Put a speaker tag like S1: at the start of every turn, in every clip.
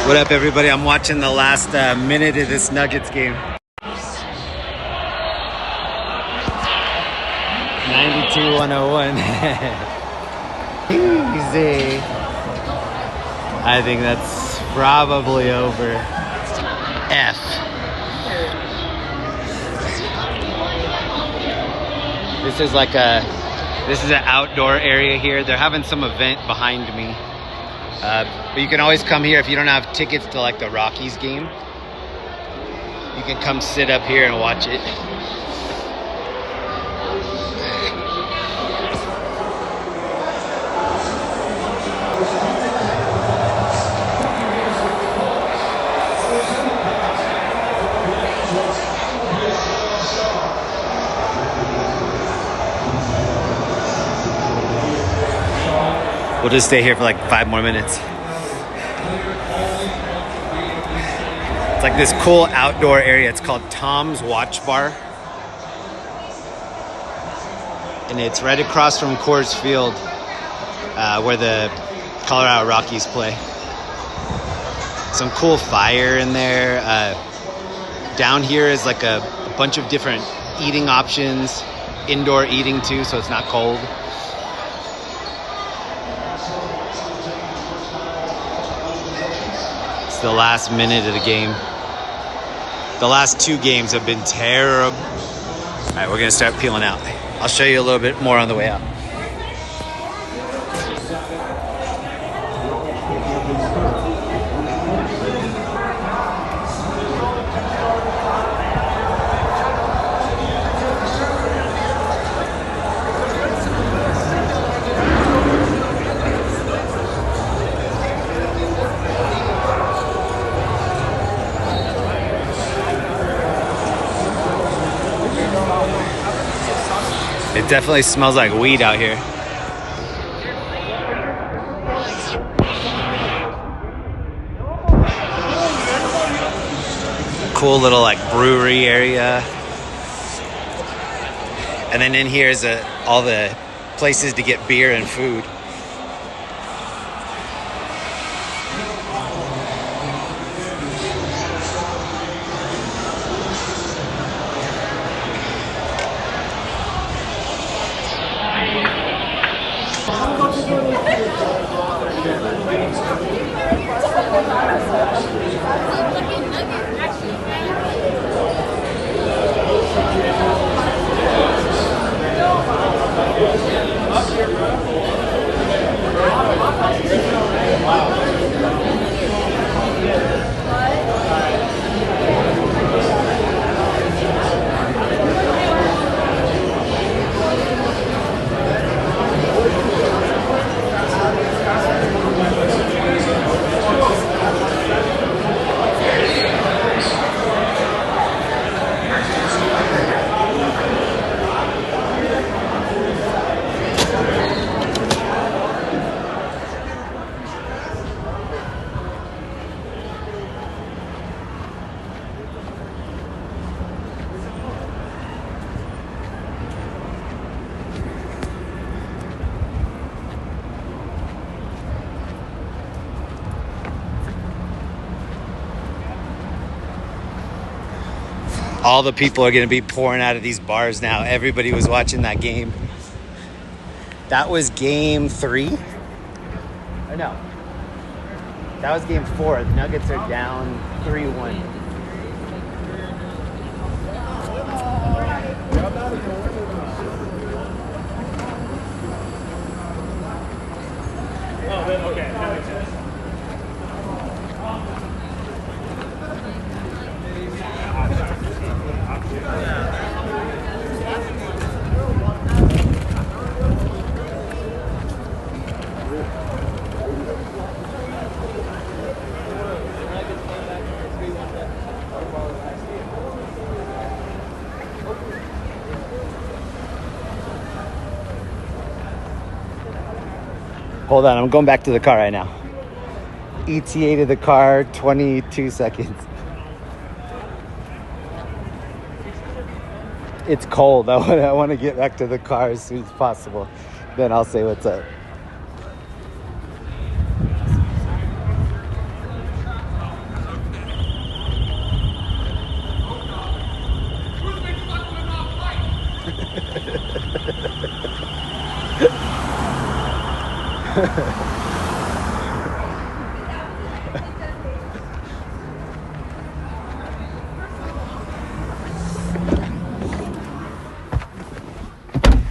S1: What up, everybody? I'm watching the last minute of this Nuggets game. 92-101. Easy. I think that's probably over. F. This is an outdoor area here. They're having some event behind me. But you can always come here if you don't have tickets to like the Rockies game. You can come sit up here and watch it. We'll just stay here for like 5 more minutes. It's like this cool outdoor area. It's called Tom's Watch Bar. And it's right across from Coors Field, where the Colorado Rockies play. Some cool fire in there. Down here is like a bunch of different eating options. Indoor eating too, so it's not cold. The last minute of the game. The last 2 games have been terrible. All right, we're gonna start peeling out. I'll show you a little bit more on the way out. It definitely smells like weed out here. Cool little like brewery area. And then in here is all the places to get beer and food. All the people are going to be pouring out of these bars now. Everybody was watching that game. That was game 3? Or no. That was game 4. The Nuggets are down 3-1.
S2: Okay, that makes sense.
S1: Hold on, I'm going back to the car right now. ETA to the car, 22 seconds. It's cold. I want to get back to the car as soon as possible. Then I'll say what's up.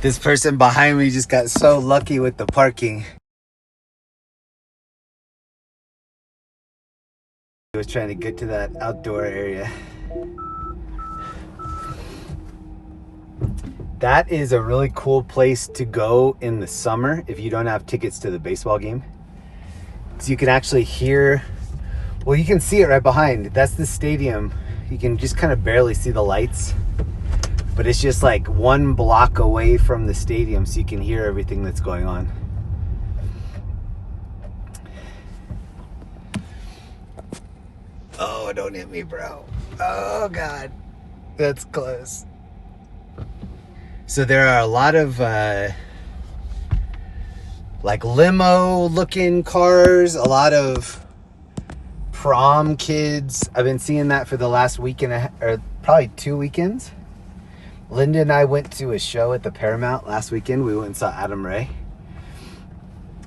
S1: This person behind me just got so lucky with the parking. He was trying to get to that outdoor area. That is a really cool place to go in the summer if you don't have tickets to the baseball game. So you can actually hear, well, you can see it right behind. That's the stadium. You can just kind of barely see the lights, but it's just like 1 block away from the stadium, so you can hear everything that's going on. Oh, don't hit me, bro. Oh, God. That's close. So there are a lot of like limo looking cars, a lot of prom kids. I've been seeing that for the last week or probably 2 weekends. Linda and I went to a show at the Paramount last weekend. We went and saw Adam Ray.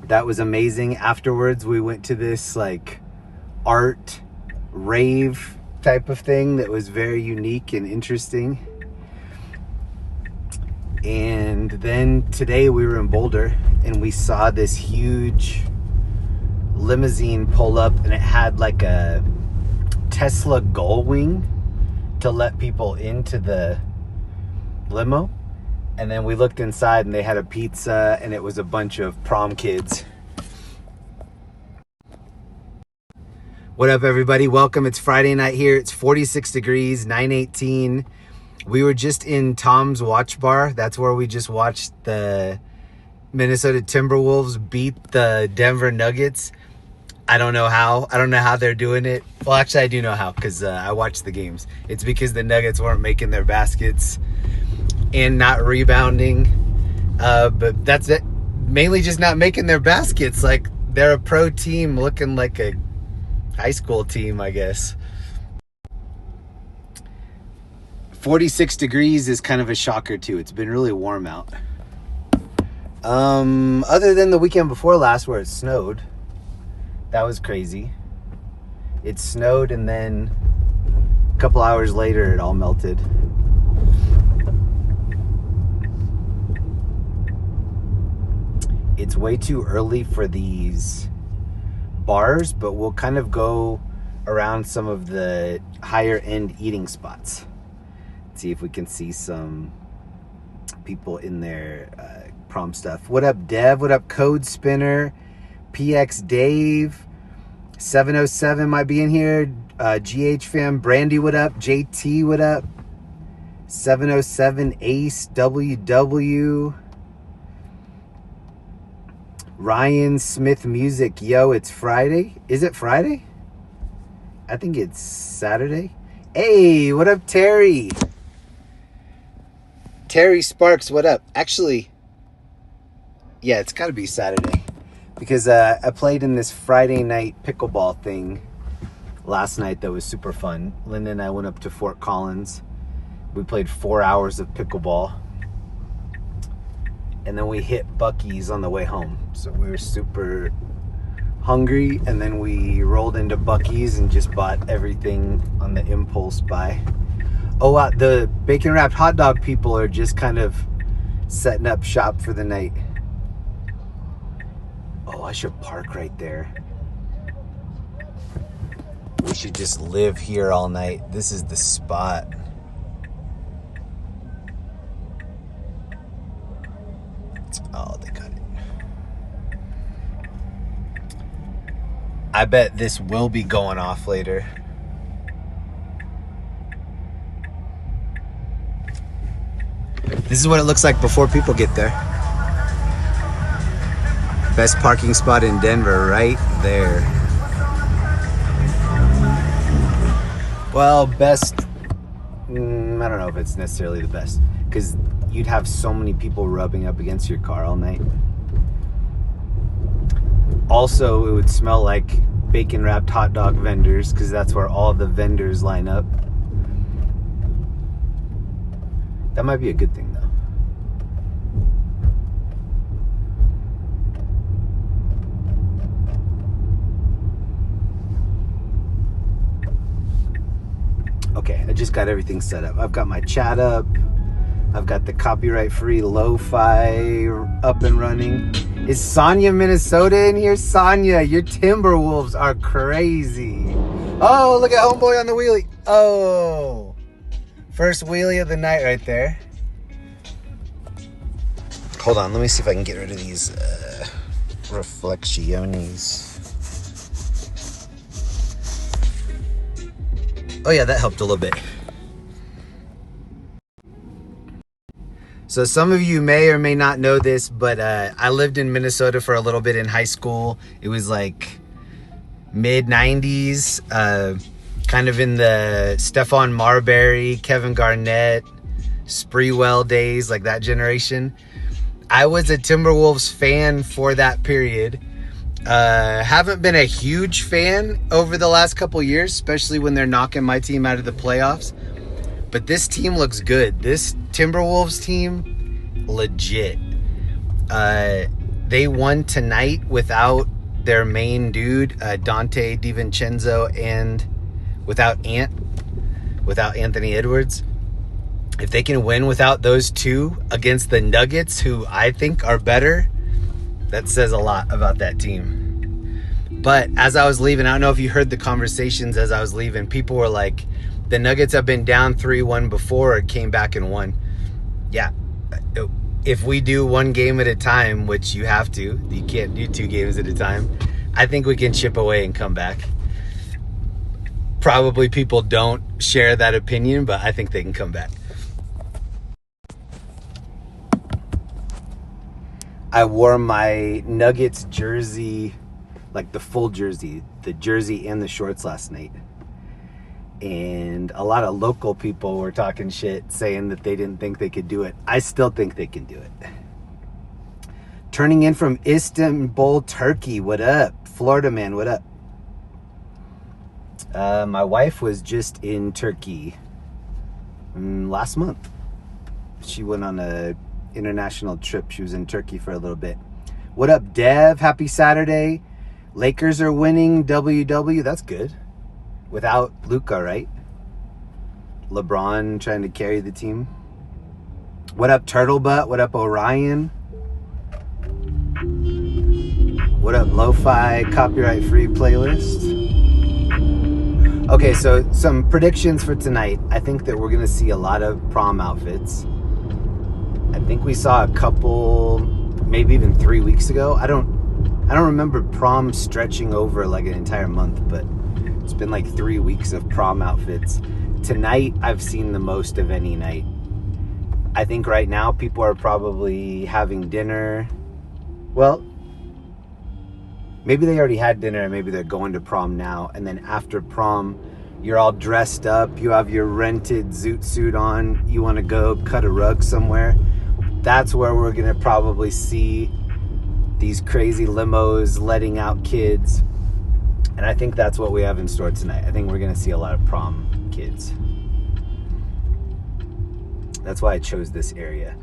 S1: That was amazing. Afterwards, we went to this like art rave type of thing that was very unique and interesting. And then today we were in Boulder and we saw this huge limousine pull up, and it had like a Tesla Gull Wing to let people into the limo. And then we looked inside and they had a pizza, and it was a bunch of prom kids. What up, everybody? Welcome. It's Friday night here. It's 46 degrees, 9:18. We were just in Tom's Watch Bar. That's where we just watched the Minnesota Timberwolves beat the Denver Nuggets. I don't know how. I don't know how they're doing it. Well, actually, I do know how, because I watched the games. It's because the Nuggets weren't making their baskets and not rebounding. But that's it. Mainly just not making their baskets. Like, they're a pro team looking like a high school team, I guess. 46 degrees is kind of a shocker too. It's been really warm out. Other than the weekend before last where it snowed. That was crazy. It snowed and then a couple hours later it all melted. It's way too early for these bars, but we'll kind of go around some of the higher end eating spots. See if we can see some people in their prom stuff. What up, Dev? What up, Code Spinner? PX Dave? 707 might be in here. GH Fam. Brandy, what up? JT, what up? 707 Ace WW. Ryan Smith Music. Yo, it's Friday. Is it Friday? I think it's Saturday. Hey, what up, Terry? Terry Sparks, what up? Actually, yeah, it's got to be Saturday, because I played in this Friday night pickleball thing last night that was super fun. Linda and I went up to Fort Collins. We played 4 hours of pickleball, and then we hit Buc-ee's on the way home. So we were super hungry, and then we rolled into Buc-ee's and just bought everything on the impulse buy. Oh, the bacon wrapped hot dog people are just kind of setting up shop for the night. Oh, I should park right there. We should just live here all night. This is the spot. Oh, they got it. I bet this will be going off later. This is what it looks like before people get there. Best parking spot in Denver, right there. Well, best, I don't know if it's necessarily the best, because you'd have so many people rubbing up against your car all night. Also, it would smell like bacon wrapped hot dog vendors, because that's where all the vendors line up. That might be a good thing, though. just got everything set up. I've got my chat up. I've got the copyright-free lo-fi up and running. Is Sonia, Minnesota in here? Sonia, your Timberwolves are crazy. Oh, look at homeboy on the wheelie. Oh, first wheelie of the night right there. Hold on, let me see if I can get rid of these reflectiones. Oh yeah, that helped a little bit. So some of you may or may not know this, but I lived in Minnesota for a little bit in high school. It was like mid-90s, kind of in the Stephon Marbury, Kevin Garnett, Spreewell days, like that generation. I was a Timberwolves fan for that period. Haven't been a huge fan over the last couple years, especially when they're knocking my team out of the playoffs. But this team looks good. This Timberwolves team, legit. They won tonight without their main dude, Dante DiVincenzo, and without Anthony Edwards. If they can win without those two against the Nuggets, who I think are better, that says a lot about that team. But as I was leaving, I don't know if you heard the conversations as I was leaving, people were like, the Nuggets have been down 3-1 before and came back and won. Yeah, if we do one game at a time, which you have to, you can't do 2 games at a time, I think we can chip away and come back. Probably people don't share that opinion, but I think they can come back. I wore my Nuggets jersey, like the full jersey, the jersey and the shorts last night. And a lot of local people were talking shit, saying that they didn't think they could do it. I still think they can do it. Turning in from Istanbul, Turkey. What up? Florida man, what up? My wife was just in Turkey last month. She went on a international trip. She was in Turkey for a little bit. What up, Dev? Happy Saturday. Lakers are winning. WW. That's good. Without Luka, right? LeBron trying to carry the team. What up, Turtlebutt? What up, Orion? What up, Lo-Fi copyright-free playlist? Okay, so some predictions for tonight. I think that we're going to see a lot of prom outfits. I think we saw a couple, maybe even 3 weeks ago. I don't remember prom stretching over like an entire month, but it's been like 3 weeks of prom outfits. Tonight, I've seen the most of any night. I think right now people are probably having dinner. Well, maybe they already had dinner and maybe they're going to prom now. And then after prom, you're all dressed up. You have your rented zoot suit on. You want to go cut a rug somewhere. That's where we're going to probably see these crazy limos letting out kids. And I think that's what we have in store tonight. I think we're going to see a lot of prom kids. That's why I chose this area.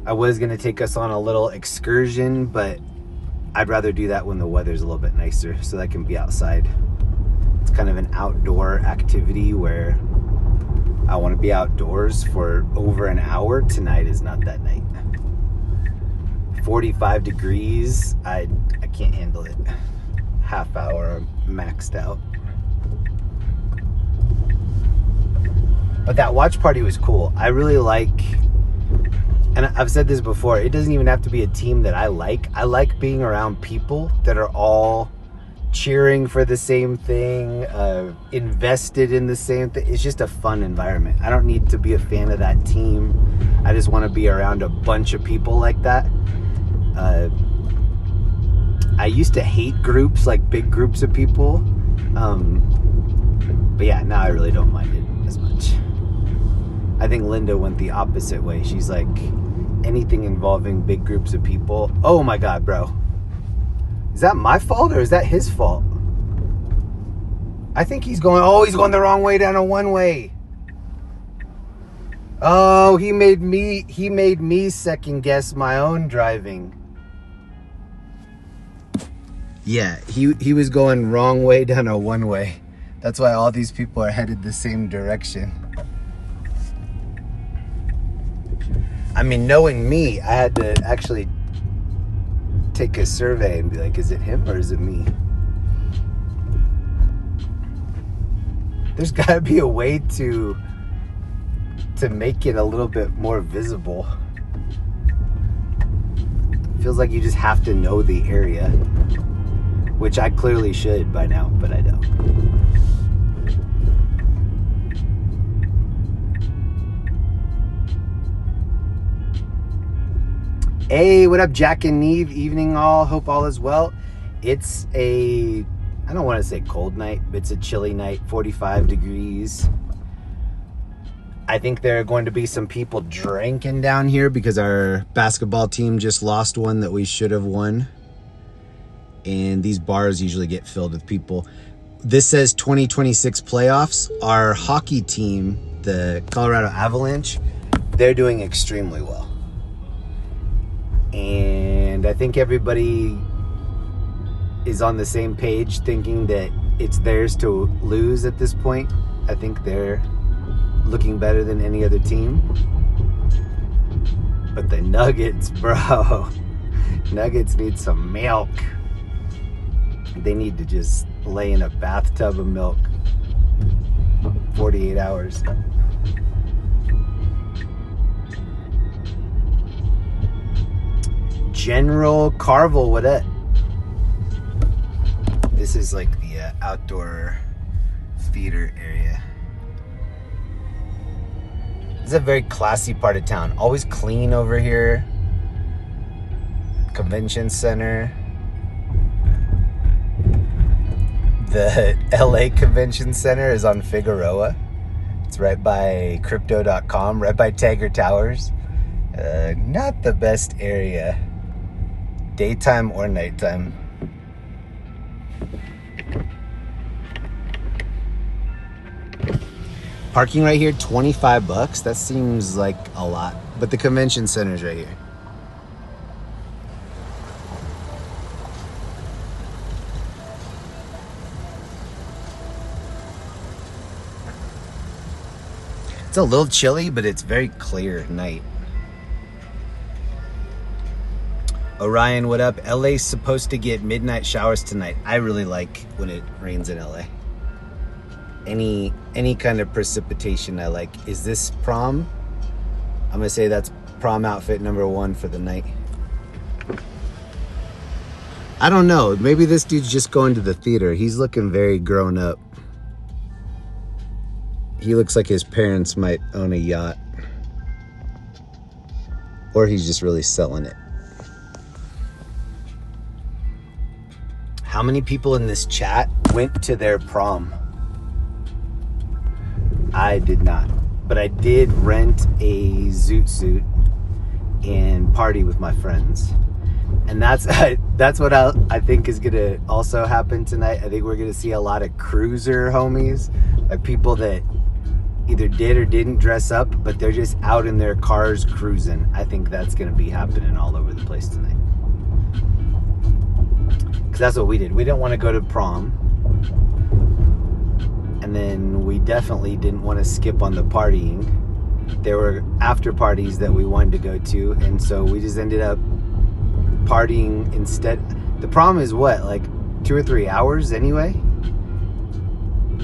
S1: I was going to take us on a little excursion, but I'd rather do that when the weather's a little bit nicer so that I can be outside. It's kind of an outdoor activity where I want to be outdoors for over an hour. Tonight is not that night. 45 degrees, I can't handle it. Half hour, maxed out. But that watch party was cool. I really like, and I've said this before, it doesn't even have to be a team that I like. I like being around people that are all cheering for the same thing, invested in the same thing. It's just a fun environment. I don't need to be a fan of that team. I just want to be around a bunch of people like that. I used to hate groups, like big groups of people. But yeah, now I really don't mind it as much. I think Linda went the opposite way. She's like, anything involving big groups of people. Oh my God, bro. Is that my fault or is that his fault? I think he's going the wrong way down a one-way. Oh, he made me second guess my own driving. Yeah, he was going wrong way down a one-way. That's why all these people are headed the same direction.
S2: I mean, knowing me, I had to actually take a survey and be like, is it him or is it me? There's got to be a way to make it a little bit more visible. Feels like you just have to know the area, which I clearly should by now, but I don't. Hey, what up, Jack and Neve? Evening all. Hope all is well. It's I don't want to say cold night, but it's a chilly night, 45 degrees. I think there are going to be some people drinking down here because our basketball team just lost one that we should have won. And these bars usually get filled with people. This says 2026 playoffs. Our hockey team, the Colorado Avalanche, they're doing extremely well. And I think everybody is on the same page thinking that it's theirs to lose at this point. I think they're looking better than any other team. But the Nuggets, bro. Nuggets need some milk. They need to just lay in a bathtub of milk 48 hours. General Carvel, what up? This is like the outdoor theater area. It's a very classy part of town. Always clean over here. Convention center. The LA Convention Center is on Figueroa. It's right by crypto.com, right by Tiger Towers. Not the best area. Daytime or nighttime. Parking right here, $25. That seems like a lot. But the convention center's right here. It's a little chilly, but it's very clear at night. Orion, what up? LA's supposed to get midnight showers tonight. I really like when it rains in LA. Any kind of precipitation I like. Is this prom? I'm gonna say that's prom outfit number 1 for the night. I don't know. Maybe this dude's just going to the theater. He's looking very grown up. He looks like his parents might own a yacht. Or he's just really selling it. How many people in this chat went to their prom? I did not. But I did rent a zoot suit and party with my friends. And that's what I think is going to also happen tonight. I think we're going to see a lot of cruiser homies. Like people that either did or didn't dress up, but they're just out in their cars cruising. I think that's going to be happening all over the place tonight. Because that's what we did. We didn't want to go to prom. And then we definitely didn't want to skip on the partying. There were after parties that we wanted to go to. And so we just ended up partying instead. The prom is what, like 2 or 3 hours anyway?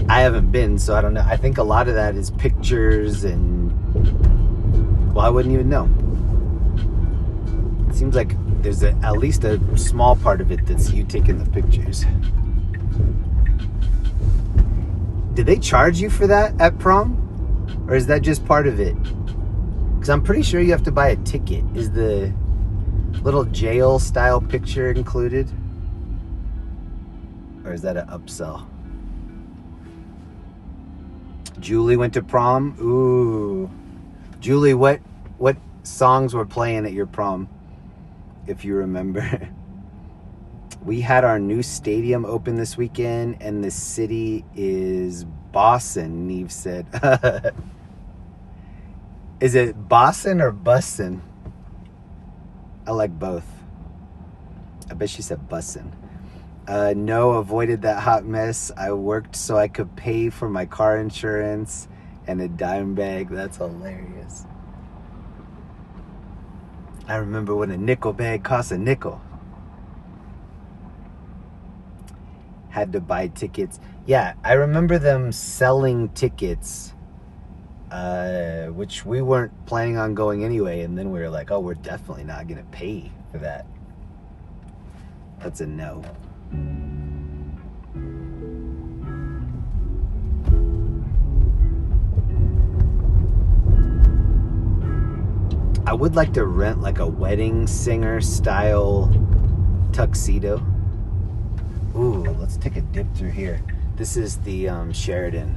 S2: I haven't been, so I don't know. I think a lot of that is pictures and, well, I wouldn't even know. It seems like there's at least a small part of it that's you taking the pictures. Did they charge you for that at prom? Or is that just part of it? Because I'm pretty sure you have to buy a ticket. Is the little jail style picture included? Or is that an upsell? Julie went to prom. Ooh. Julie, what songs were playing at your prom? If you remember. We had our new stadium open this weekend, and the city is Boston, Neve said. Is it Boston or Bussin? I like both. I bet she said Bussin. No, avoided that hot mess. I worked so I could pay for my car insurance and a dime bag. That's hilarious. I remember when a nickel bag cost a nickel. Had to buy tickets. Yeah, I remember them selling tickets, which we weren't planning on going anyway. And then we were like, oh, we're definitely not going to pay for that. That's a no. I would like to rent like a wedding singer style tuxedo. Ooh, let's take a dip through here. This is the Sheridan.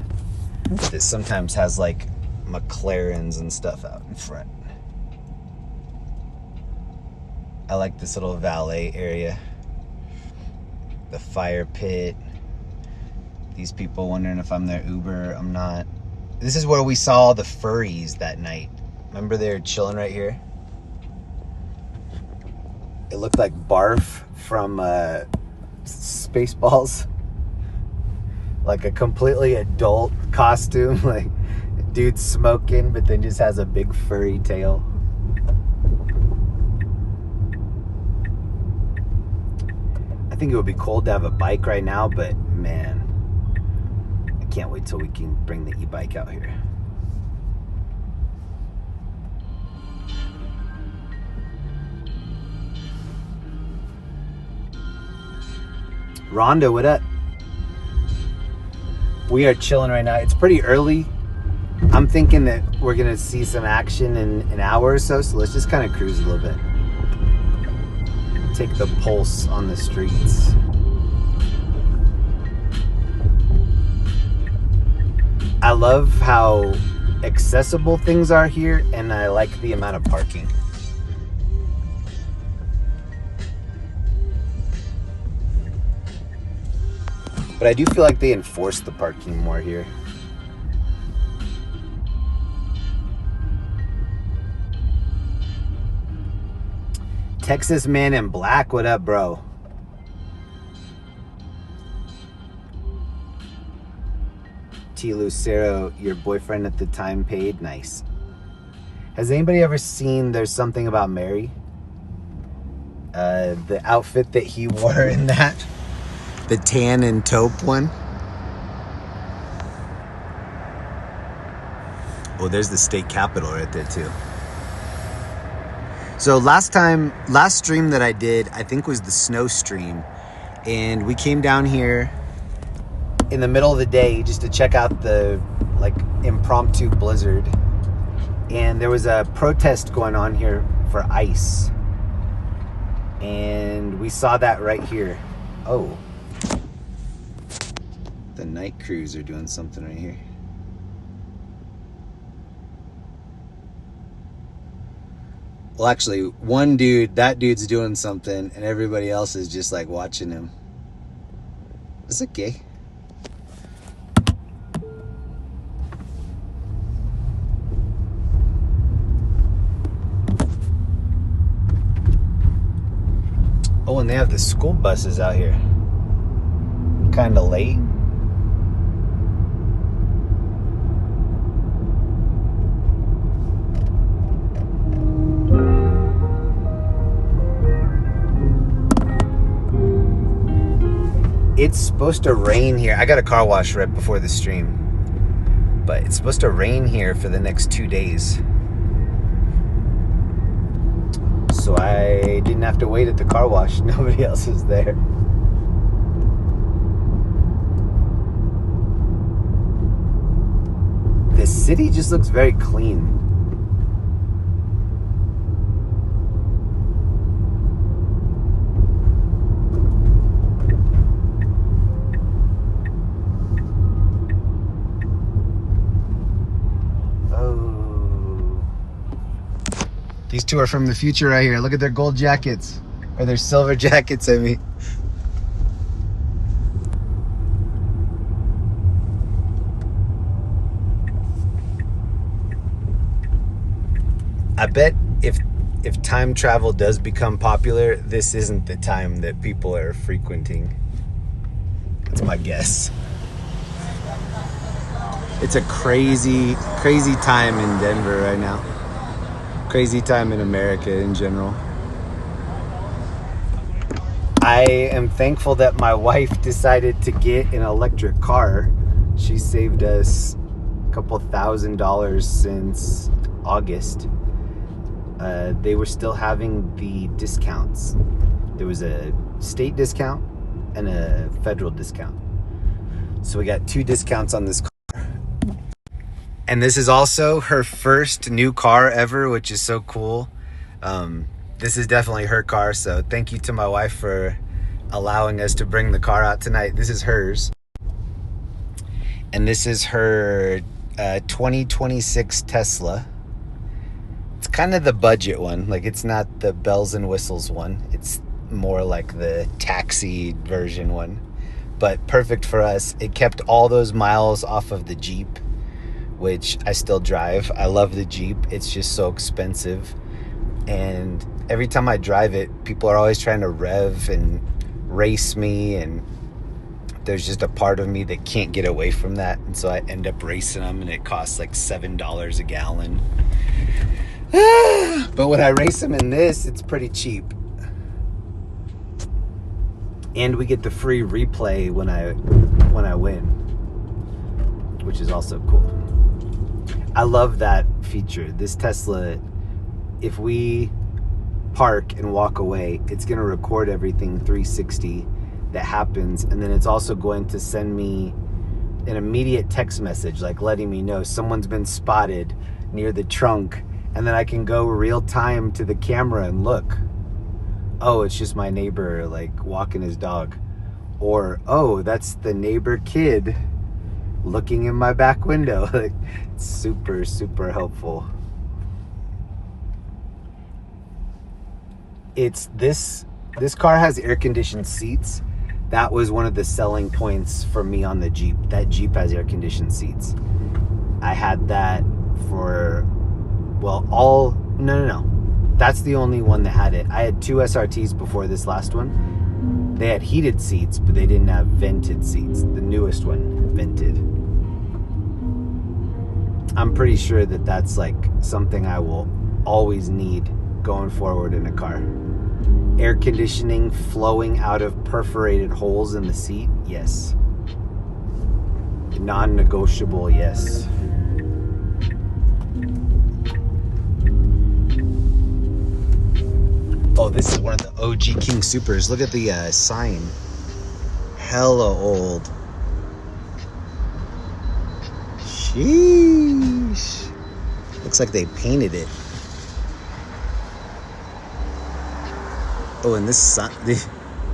S2: This sometimes has like McLarens and stuff out in front. I like this little valet area. The fire pit. These people wondering if I'm their Uber. I'm not. This is where we saw the furries that night. Remember they were chilling right here? It looked like Barf from Spaceballs. Like a completely adult costume. Like dude smoking, but then just has a big furry tail. I think it would be cool to have a bike right now, but man, I can't wait till we can bring the e-bike out here. Rhonda, what up? We are chilling right now. It's pretty early. I'm thinking that we're gonna see some action in an hour or so, so let's just kind of cruise a little bit. Take the pulse on the streets. I love how accessible things are here, and I like the amount of parking. But I do feel like they enforce the parking more here. Texas Man in Black, what up, bro? T. Lucero, your boyfriend at the time paid? Nice. Has anybody ever seen There's Something About Mary? The outfit that he wore in that? The tan and taupe one? Oh, there's the state capitol right there too. So last stream that I did, I think was the snow stream. And we came down here in the middle of the day just to check out the like impromptu blizzard. And there was a protest going on here for ice. And we saw that right here. Oh. The night crews are doing something right here. Well, actually, that dude's doing something, and everybody else is just like watching him. It's okay. Oh, and they have the school buses out here. Kind of late. It's supposed to rain here. I got a car wash right before the stream. But it's supposed to rain here for the next 2 days. So I didn't have to wait at the car wash. Nobody else is there. The city just looks very clean. These two are from the future right here. Look at their gold jackets. Or their silver jackets, I mean. I bet if time travel does become popular, this isn't the time that people are frequenting. That's my guess. It's a crazy, crazy time in Denver right now. Crazy time in America in general. I am thankful that my wife decided to get an electric car. She saved us a couple $1,000 since August. They were still having the discounts. There was a state discount and a federal discount. So we got 2 discounts on this car. And this is also her first new car ever, which is so cool. This is definitely her car, so thank you to my wife for allowing us to bring the car out tonight. This is hers. And this is her 2026 Tesla. It's kind of the budget one. Like, it's not the bells and whistles one. It's more like the taxi version one. But perfect for us. It kept all those miles off of the Jeep, which I still drive. I love the Jeep. It's just so expensive. And every time I drive it, people are always trying to rev and race me, and there's just a part of me that can't get away from that. And so I end up racing them, and it costs like $7 a gallon. But when I race them in this, it's pretty cheap. And we get the free replay when I win, which is also cool. I love that feature. This Tesla, if we park and walk away, it's going to record everything 360 that happens, and then it's also going to send me an immediate text message, like letting me know someone's been spotted near the trunk, and then I can go real time to the camera and look. Oh, it's just my neighbor, like, walking his dog. Or, oh, that's the neighbor kid looking in my back window. Like, it's super, super helpful. This car has air-conditioned seats. That was one of the selling points for me on the Jeep. That Jeep has air-conditioned seats. I had that for, well, no. That's the only one that had it. I had 2 SRTs before this last one. They had heated seats, but they didn't have vented seats. The newest one, vented. I'm pretty sure that that's like something I will always need going forward in a car. Air conditioning flowing out of perforated holes in the seat, yes. Non-negotiable, yes. Oh, this is one of the OG King Supers. Look at the sign. Hella old. Sheesh. Looks like they painted it. Oh, and this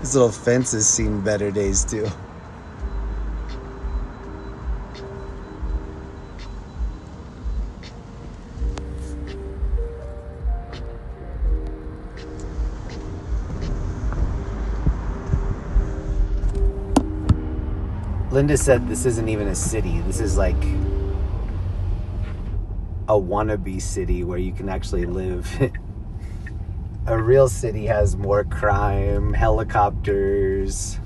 S2: little fence has seen better days too. Linda said this isn't even a city. This is like a wannabe city where you can actually live. A real city has more crime, helicopters.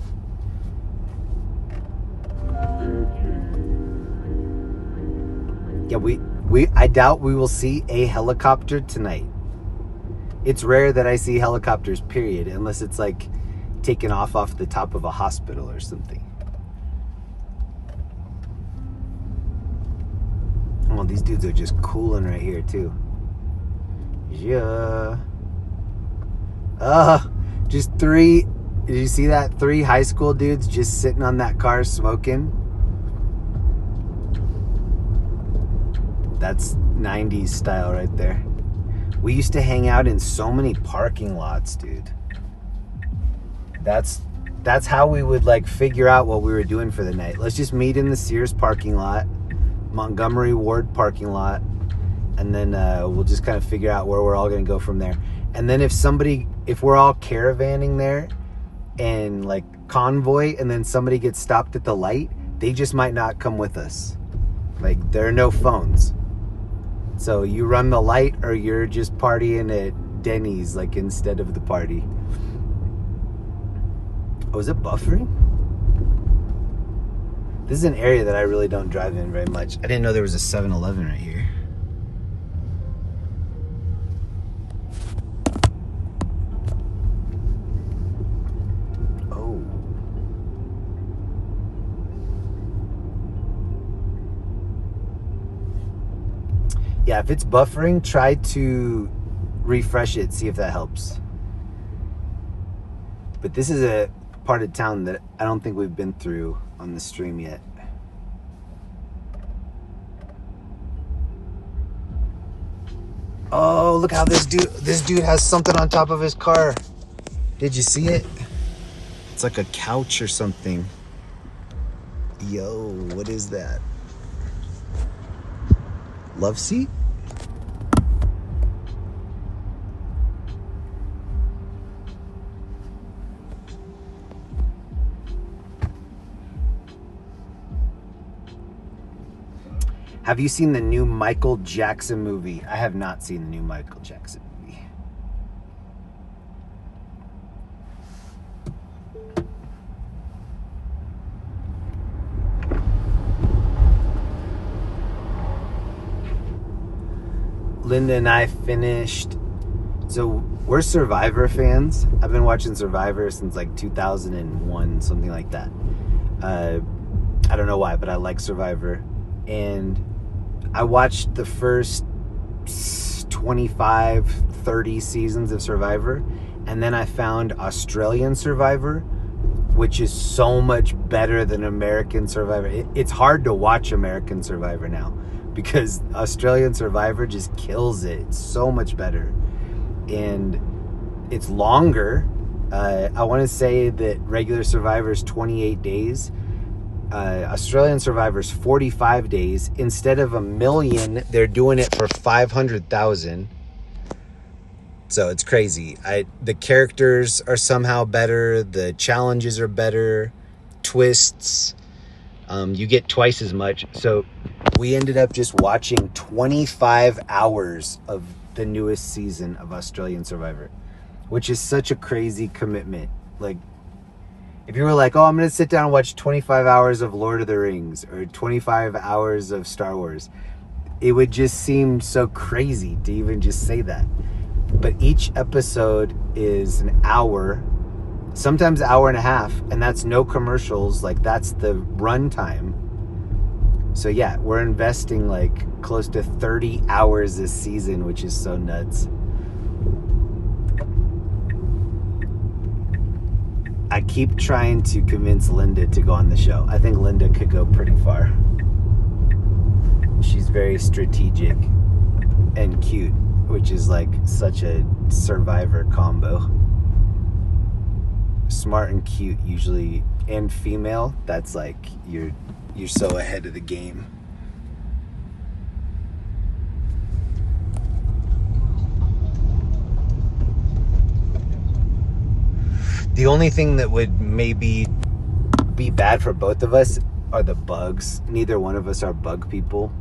S2: Yeah, I doubt we will see a helicopter tonight. It's rare that I see helicopters, period, unless it's like taken off the top of a hospital or something. Oh, these dudes are just cooling right here too. Yeah. Just 3, did you see that? 3 high school dudes just sitting on that car smoking. That's 90s style right there. We used to hang out in so many parking lots, dude. That's how we would like figure out what we were doing for the night. Let's just meet in the Sears parking lot, Montgomery Ward parking lot, and then we'll just kind of figure out where we're all going to go from there. And then if we're all caravanning there and like convoy, and then somebody gets stopped at the light, they just might not come with us. Like, there are no phones. So you run the light, or you're just partying at Denny's, like, instead of the party. Oh, is it buffering? This is an area that I really don't drive in very much. I didn't know there was a 7-Eleven right here. Yeah, if it's buffering, try to refresh it, see if that helps. But this is a part of town that I don't think we've been through on the stream yet. Oh, look how this dude has something on top of his car. Did you see it? It's like a couch or something. Yo, what is that? Love seat? Have you seen the new Michael Jackson movie? I have not seen the new Michael Jackson movie. Linda and I finished. So we're Survivor fans. I've been watching Survivor since like 2001, something like that. I don't know why, but I like Survivor. And I watched the first 25, 30 seasons of Survivor. And then I found Australian Survivor, which is so much better than American Survivor. It's hard to watch American Survivor now because Australian Survivor just kills it. It's so much better. And it's longer. I want to say that regular Survivor is 28 days. Australian Survivor's 45 days. Instead of 1 million, they're doing it for 500,000. So it's crazy. The characters are somehow better. The challenges are better. Twists. You get twice as much. So we ended up just watching 25 hours of the newest season of Australian Survivor, which is such a crazy commitment. Like, if you were like, oh, I'm going to sit down and watch 25 hours of Lord of the Rings or 25 hours of Star Wars, it would just seem so crazy to even just say that. But each episode is an hour, sometimes an hour and a half, and that's no commercials. Like, that's the run time. So yeah, we're investing like close to 30 hours this season, which is so nuts. I keep trying to convince Linda to go on the show. I think Linda could go pretty far. She's very strategic and cute, which is like such a Survivor combo. Smart and cute usually, and female, that's like you're so ahead of the game. The only thing that would maybe be bad for both of us are the bugs. Neither one of us are bug people.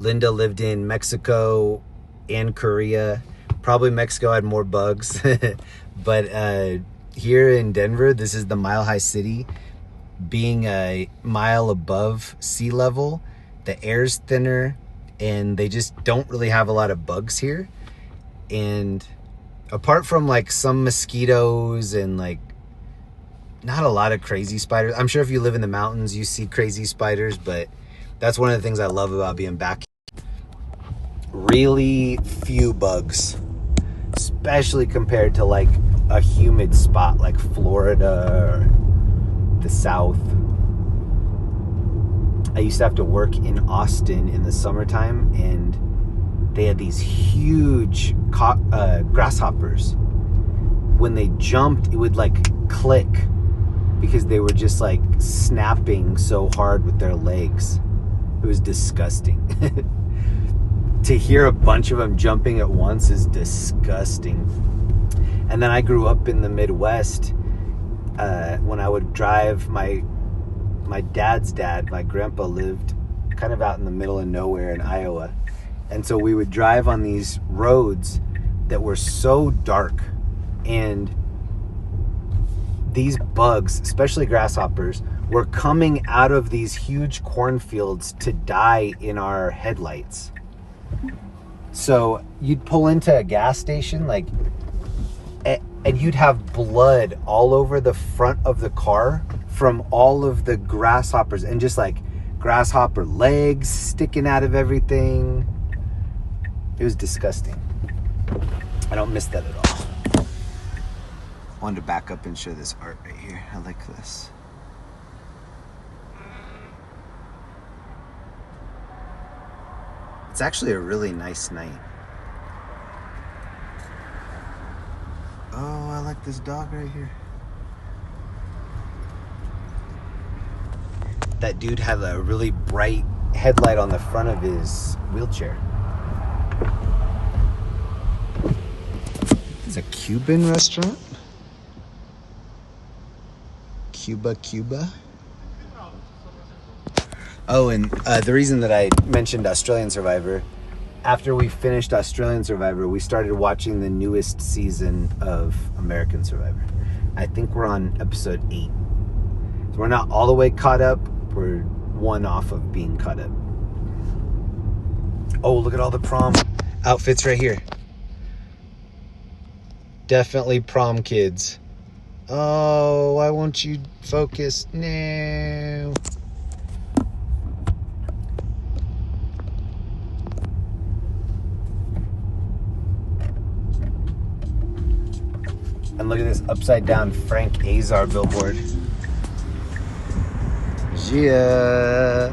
S2: Linda lived in Mexico and Korea. Probably Mexico had more bugs. But here in Denver, this is the Mile High City. Being a mile above sea level, the air's thinner, and they just don't really have a lot of bugs here. And apart from like some mosquitoes and like not a lot of crazy spiders. I'm sure if you live in the mountains, you see crazy spiders, but that's one of the things I love about being back here. Really few bugs, especially compared to like a humid spot like Florida or the South. I used to have to work in Austin in the summertime, and they had these huge grasshoppers. When they jumped, it would like click because they were just like snapping so hard with their legs. It was disgusting. To hear a bunch of them jumping at once is disgusting. And then I grew up in the Midwest. When I would drive, my dad's dad, my grandpa, lived kind of out in the middle of nowhere in Iowa. And so we would drive on these roads that were so dark, and these bugs, especially grasshoppers, were coming out of these huge cornfields to die in our headlights. So you'd pull into a gas station, like, and you'd have blood all over the front of the car from all of the grasshoppers and just like grasshopper legs sticking out of everything. It was disgusting. I don't miss that at all. Wanted to back up and show this art right here. I like this. It's actually a really nice night. Oh, I like this dog right here. That dude had a really bright headlight on the front of his wheelchair. It's a Cuban restaurant. Cuba. Oh, and the reason that I mentioned Australian Survivor, after we finished Australian Survivor, we started watching the newest season of American Survivor. I think we're on episode 8. So we're not all the way caught up. We're one off of being caught up. Oh, look at all the prom outfits right here. Definitely prom kids. Oh, why won't you focus? No. And look at this upside down Frank Azar billboard. Yeah.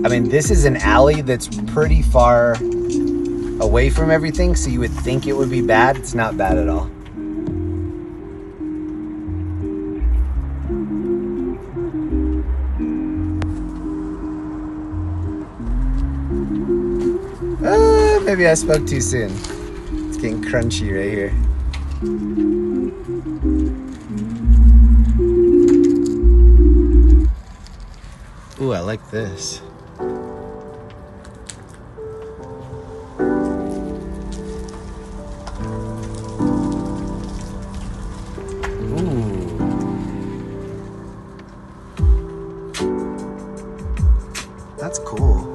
S2: I mean, this is an alley that's pretty far away from everything, so you would think it would be bad. It's not bad at all. Maybe I spoke too soon. It's getting crunchy right here. Ooh, I like this. That's cool.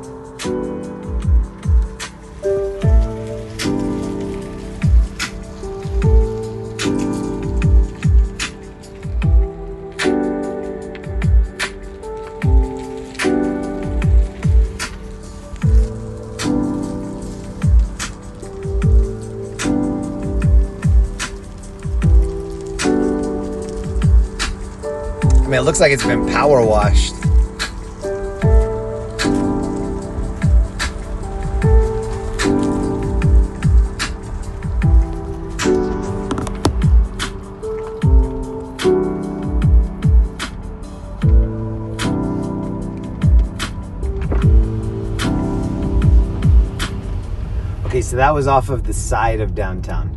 S2: I mean, it looks like it's been power washed. Okay, so that was off of the side of downtown.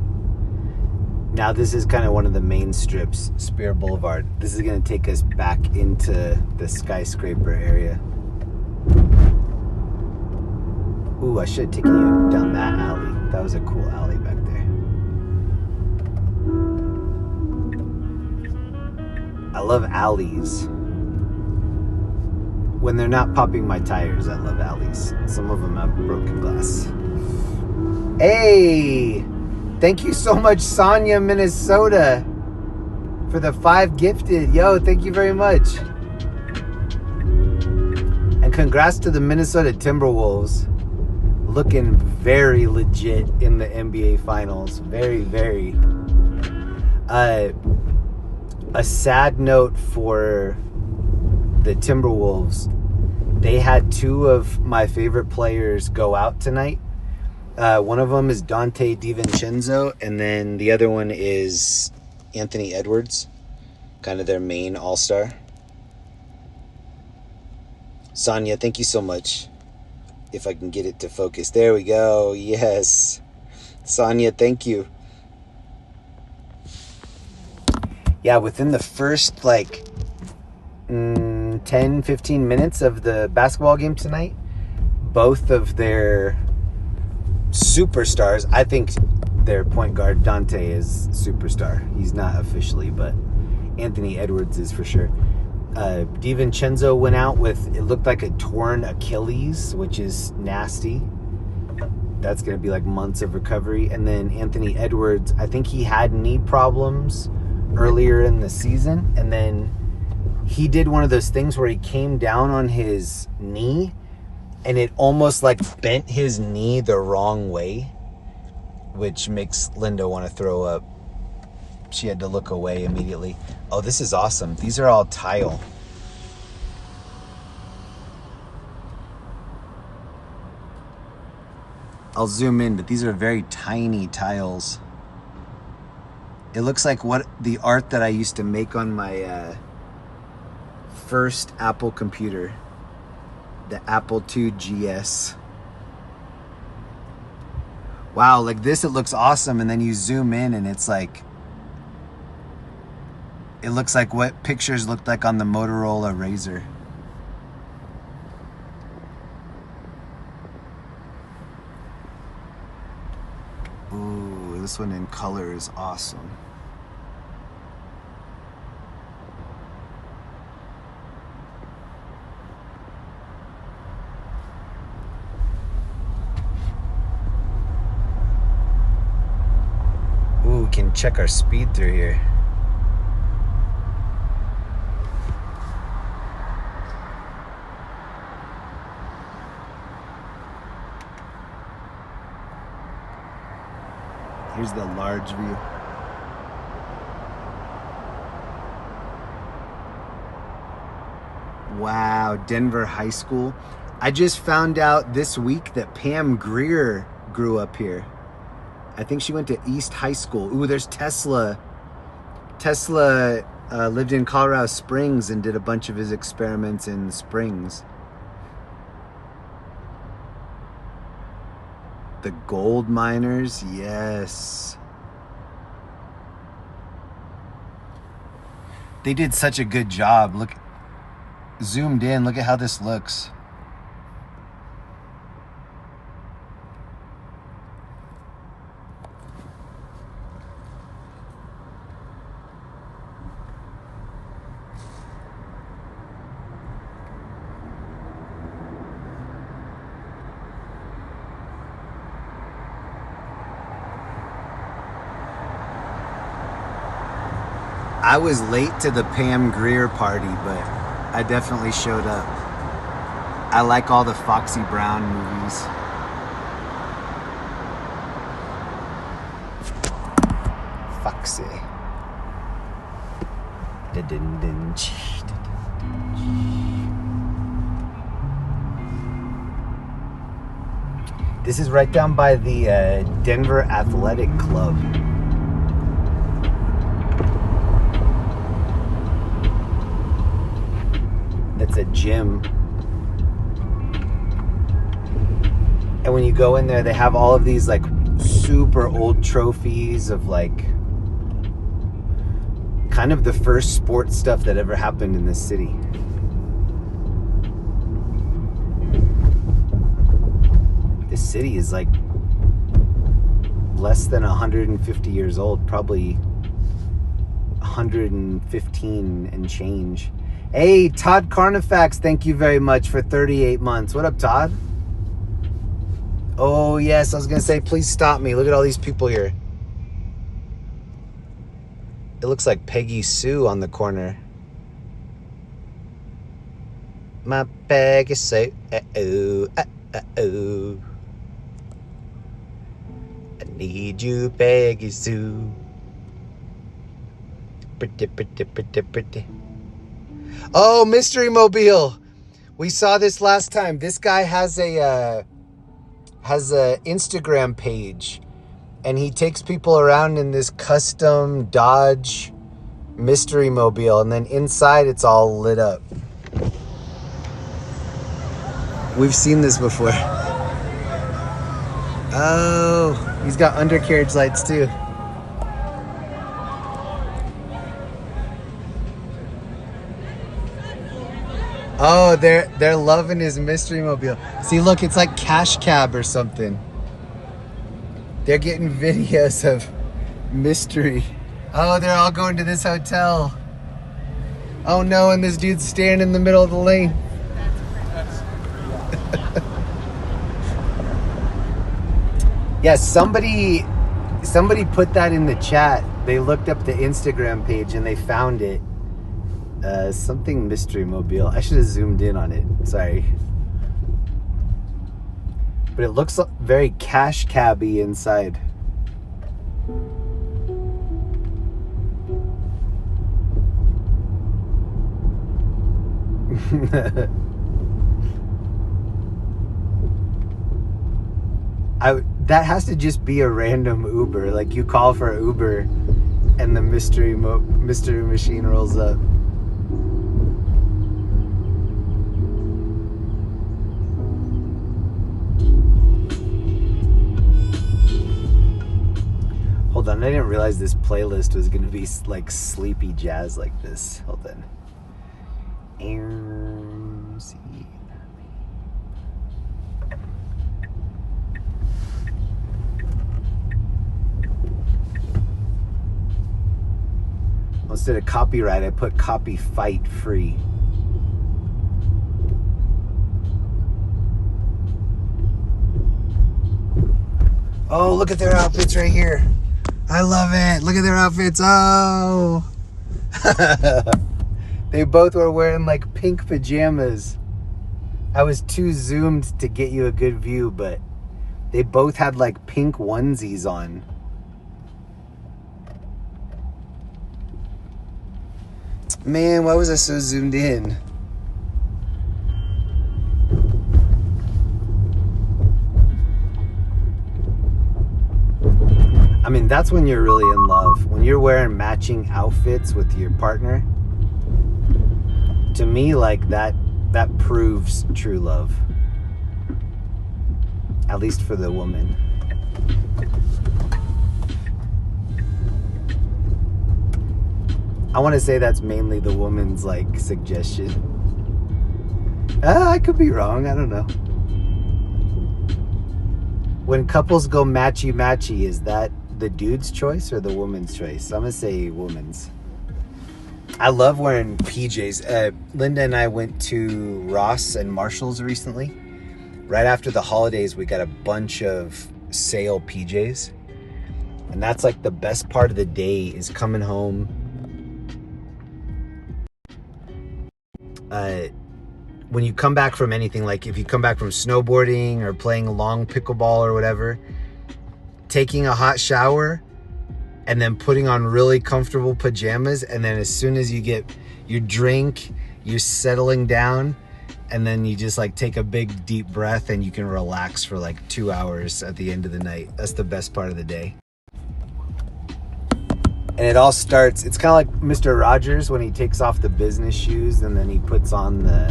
S2: Now this is kind of one of the main strips, Spear Boulevard. This is going to take us back into the skyscraper area. Ooh, I should have taken you down that alley. That was a cool alley back there. I love alleys. When they're not popping my tires, I love alleys. Some of them have broken glass. Hey! Thank you so much, Sonia, Minnesota, for the 5 gifted. Yo, thank you very much. And congrats to the Minnesota Timberwolves. Looking very legit in the NBA Finals. Very, very. A sad note for the Timberwolves. They had 2 of my favorite players go out tonight. One of them is Dante DiVincenzo, and then the other one is Anthony Edwards, kind of their main all-star. Sonia, thank you so much. If I can get it to focus. There we go. Yes. Sonia, thank you. Yeah, within the first, 10, 15 minutes of the basketball game tonight, both of their superstars, I think their point guard Dante is superstar. He's not officially, but Anthony Edwards is for sure. DiVincenzo went out with, it looked like a torn Achilles, which is nasty. That's going to be like months of recovery. And then Anthony Edwards, I think he had knee problems earlier in the season. And then he did one of those things where he came down on his knee and it almost like bent his knee the wrong way, which makes Linda want to throw up. She had to look away immediately. Oh, this is awesome. These are all tile. I'll zoom in, but these are very tiny tiles. It looks like what the art that I used to make on my first Apple computer, the Apple II GS. Wow, like this, it looks awesome, and then you zoom in and it's like, it looks like what pictures looked like on the Motorola Razr. Ooh, this one in color is awesome. Ooh, we can check our speed through here. Here's the large view. Wow, Denver High School. I just found out this week that Pam Grier grew up here. I think she went to East High School. Ooh, there's Tesla. Tesla lived in Colorado Springs and did a bunch of his experiments in Springs. The gold miners, yes. They did such a good job. Look, zoomed in, look at how this looks. I was late to the Pam Grier party, but I definitely showed up. I like all the Foxy Brown movies. Foxy. This is right down by the Denver Athletic Club. It's a gym. And when you go in there, they have all of these like super old trophies of like kind of the first sports stuff that ever happened in this city. This city is like less than 150 years old, probably 115 and change. Hey, Todd Carnifax, thank you very much for 38 months. What up, Todd? Oh, yes, I was going to say, please stop me. Look at all these people here. It looks like Peggy Sue on the corner. My Peggy Sue, uh-oh, uh-oh. I need you, Peggy Sue. Pretty, pretty, pretty, pretty. Oh, Mystery Mobile. We saw this last time. This guy has a Instagram page, and he takes people around in this custom Dodge Mystery Mobile, and then inside it's all lit up. We've seen this before. Oh, he's got undercarriage lights too. Oh, they're loving his Mystery Mobile. See, look, it's like Cash Cab or something. They're getting videos of mystery. Oh, they're all going to this hotel. Oh no, and this dude's standing in the middle of the lane. Yes, somebody put that in the chat. They looked up the Instagram page and they found it. Something mystery mobile. I should have zoomed in on it. Sorry. But it looks very cash cabby inside. That has to just be a random Uber. Like you call for Uber and the mystery machine rolls up. Hold on, I didn't realize this playlist was going to be like sleepy jazz like this. Hold on. Instead of copyright, I put copy fight free. Oh, look at their outfits right here. I love it. Look at their outfits. Oh. They both were wearing like pink pajamas. I was too zoomed to get you a good view, but they both had like pink onesies on. Man, why was I so zoomed in? I mean, that's when you're really in love. When you're wearing matching outfits with your partner. To me, like that proves true love. At least for the woman. I want to say that's mainly the woman's like suggestion. I could be wrong. I don't know. When couples go matchy-matchy, is that the dude's choice or the woman's choice? I'm going to say woman's. I love wearing PJs. Linda and I went to Ross and Marshall's recently. Right after the holidays, we got a bunch of sale PJs. And that's like the best part of the day is coming home. When you come back from anything, like if you come back from snowboarding or playing a long pickleball or whatever, taking a hot shower and then putting on really comfortable pajamas, and then as soon as you get your drink, you're settling down, and then you just like take a big deep breath and you can relax for like 2 hours at the end of the night. That's the best part of the day. And it all starts, it's kind of like Mr. Rogers when he takes off the business shoes and then he puts on the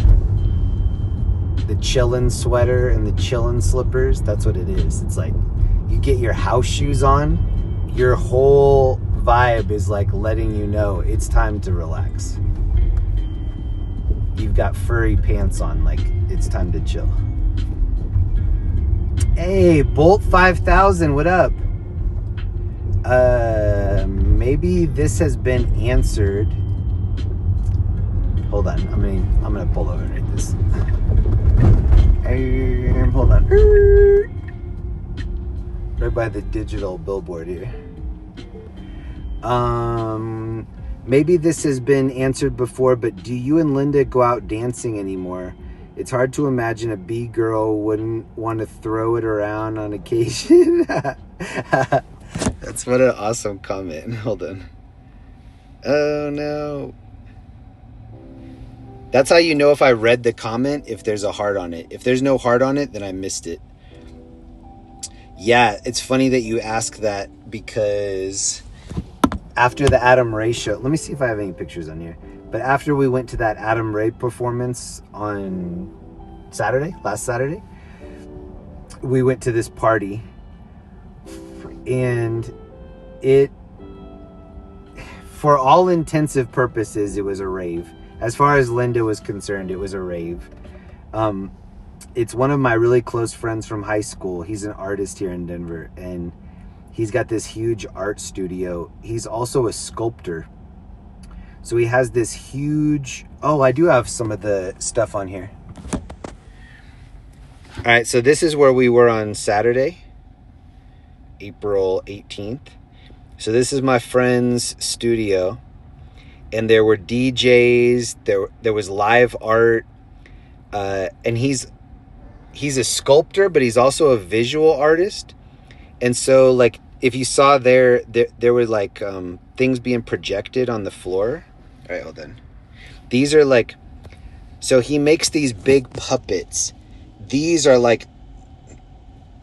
S2: chillin' sweater and the chillin' slippers. That's what it is. It's like you get your house shoes on, your whole vibe is like letting you know it's time to relax. You've got furry pants on, like it's time to chill. Hey, Bolt 5000, what up? Maybe this has been answered. Hold on, I'm gonna pull over and read this. Hold on. Right by the digital billboard here. Maybe this has been answered before, but do you and Linda go out dancing anymore? It's hard to imagine a B-girl wouldn't want to throw it around on occasion. That's what an awesome comment. Hold on. Oh no. That's how you know if I read the comment, if there's a heart on it. If there's no heart on it, then I missed it. Yeah, it's funny that you ask that because after the Adam Ray show, let me see if I have any pictures on here. But after we went to that Adam Ray performance on last Saturday, we went to this party. And it, for all intensive purposes, it was a rave. As far as Linda was concerned, it was a rave. It's one of my really close friends from high school. He's an artist here in Denver. And He's got this huge art studio. He's also a sculptor. So he has this huge... Oh, I do have some of the stuff on here. All right, so this is where we were on Saturday, April 18th. So this is my friend's studio. And there were DJs, there was live art. And he's a sculptor, but he's also a visual artist. And so, like, if you saw there were, like, things being projected on the floor. All right, hold on. These are, like... So he makes these big puppets. These are, like,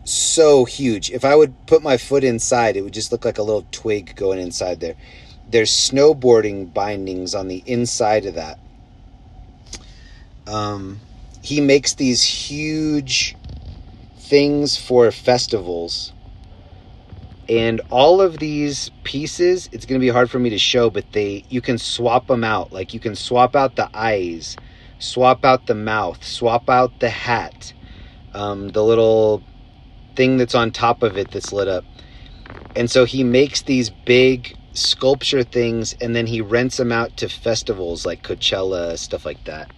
S2: so huge. If I would put my foot inside, it would just look like a little twig going inside there. There's snowboarding bindings on the inside of that. He makes these huge things for festivals. And all of these pieces, it's going to be hard for me to show, but you can swap them out. Like, you can swap out the eyes, swap out the mouth, swap out the hat, the little thing that's on top of it that's lit up. And so he makes these big sculpture things, and then he rents them out to festivals like Coachella, stuff like that.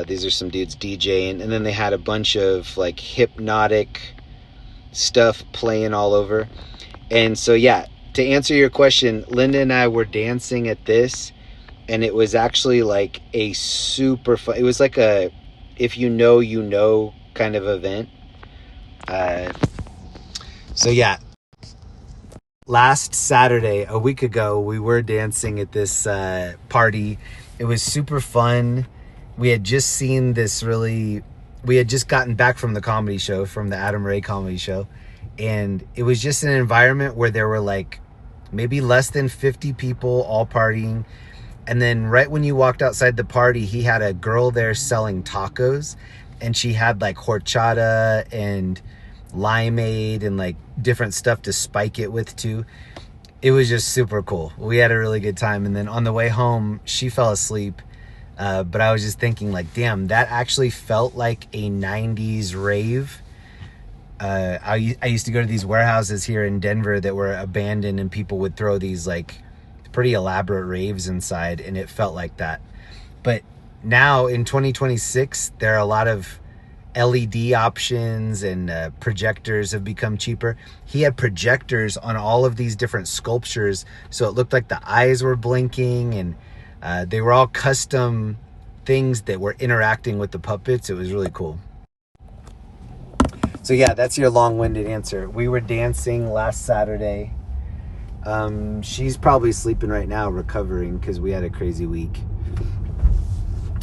S2: These are some dudes DJing, and then they had a bunch of, like, hypnotic stuff playing all over. And so, yeah, to answer your question, Linda and I were dancing at this, and it was actually like a super fun... It was like a if you know, you know kind of event. So, yeah. Last Saturday, a week ago, we were dancing at this party. It was super fun. We had just seen this we had just gotten back from the comedy show, from the Adam Ray comedy show. And it was just an environment where there were, like, maybe less than 50 people all partying. And then right when you walked outside the party, he had a girl there selling tacos. And she had, like, horchata and limeade and, like, different stuff to spike it with, too. It was just super cool. We had a really good time. And then on the way home, she fell asleep. But I was just thinking, like, damn, that actually felt like a 90s rave. I used to go to these warehouses here in Denver that were abandoned, and people would throw these, like, pretty elaborate raves inside, and it felt like that. But now in 2026, there are a lot of LED options, and projectors have become cheaper. He had projectors on all of these different sculptures, so it looked like the eyes were blinking, and they were all custom things that were interacting with the puppets. It was really cool. So yeah, that's your long-winded answer. We were dancing last Saturday. She's probably sleeping right now, recovering, because we had a crazy week.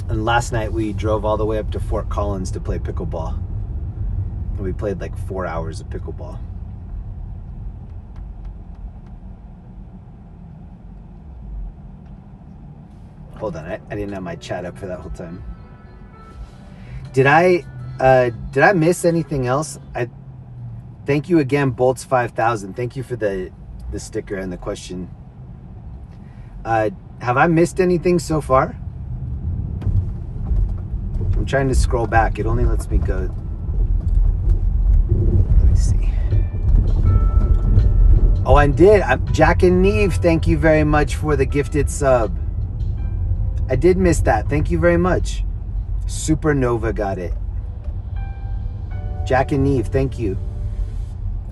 S2: And last night we drove all the way up to Fort Collins to play pickleball. And we played like 4 hours of pickleball. Hold on, I didn't have my chat up for that whole time. Did I miss anything else? Thank you again, Bolts 5000. Thank you for the sticker and the question. Have I missed anything so far? I'm trying to scroll back. It only lets me go. Let me see. Oh, I did. Jack and Neve, thank you very much for the gifted sub. I did miss that. Thank you very much. Supernova got it. Jack and Neve, thank you.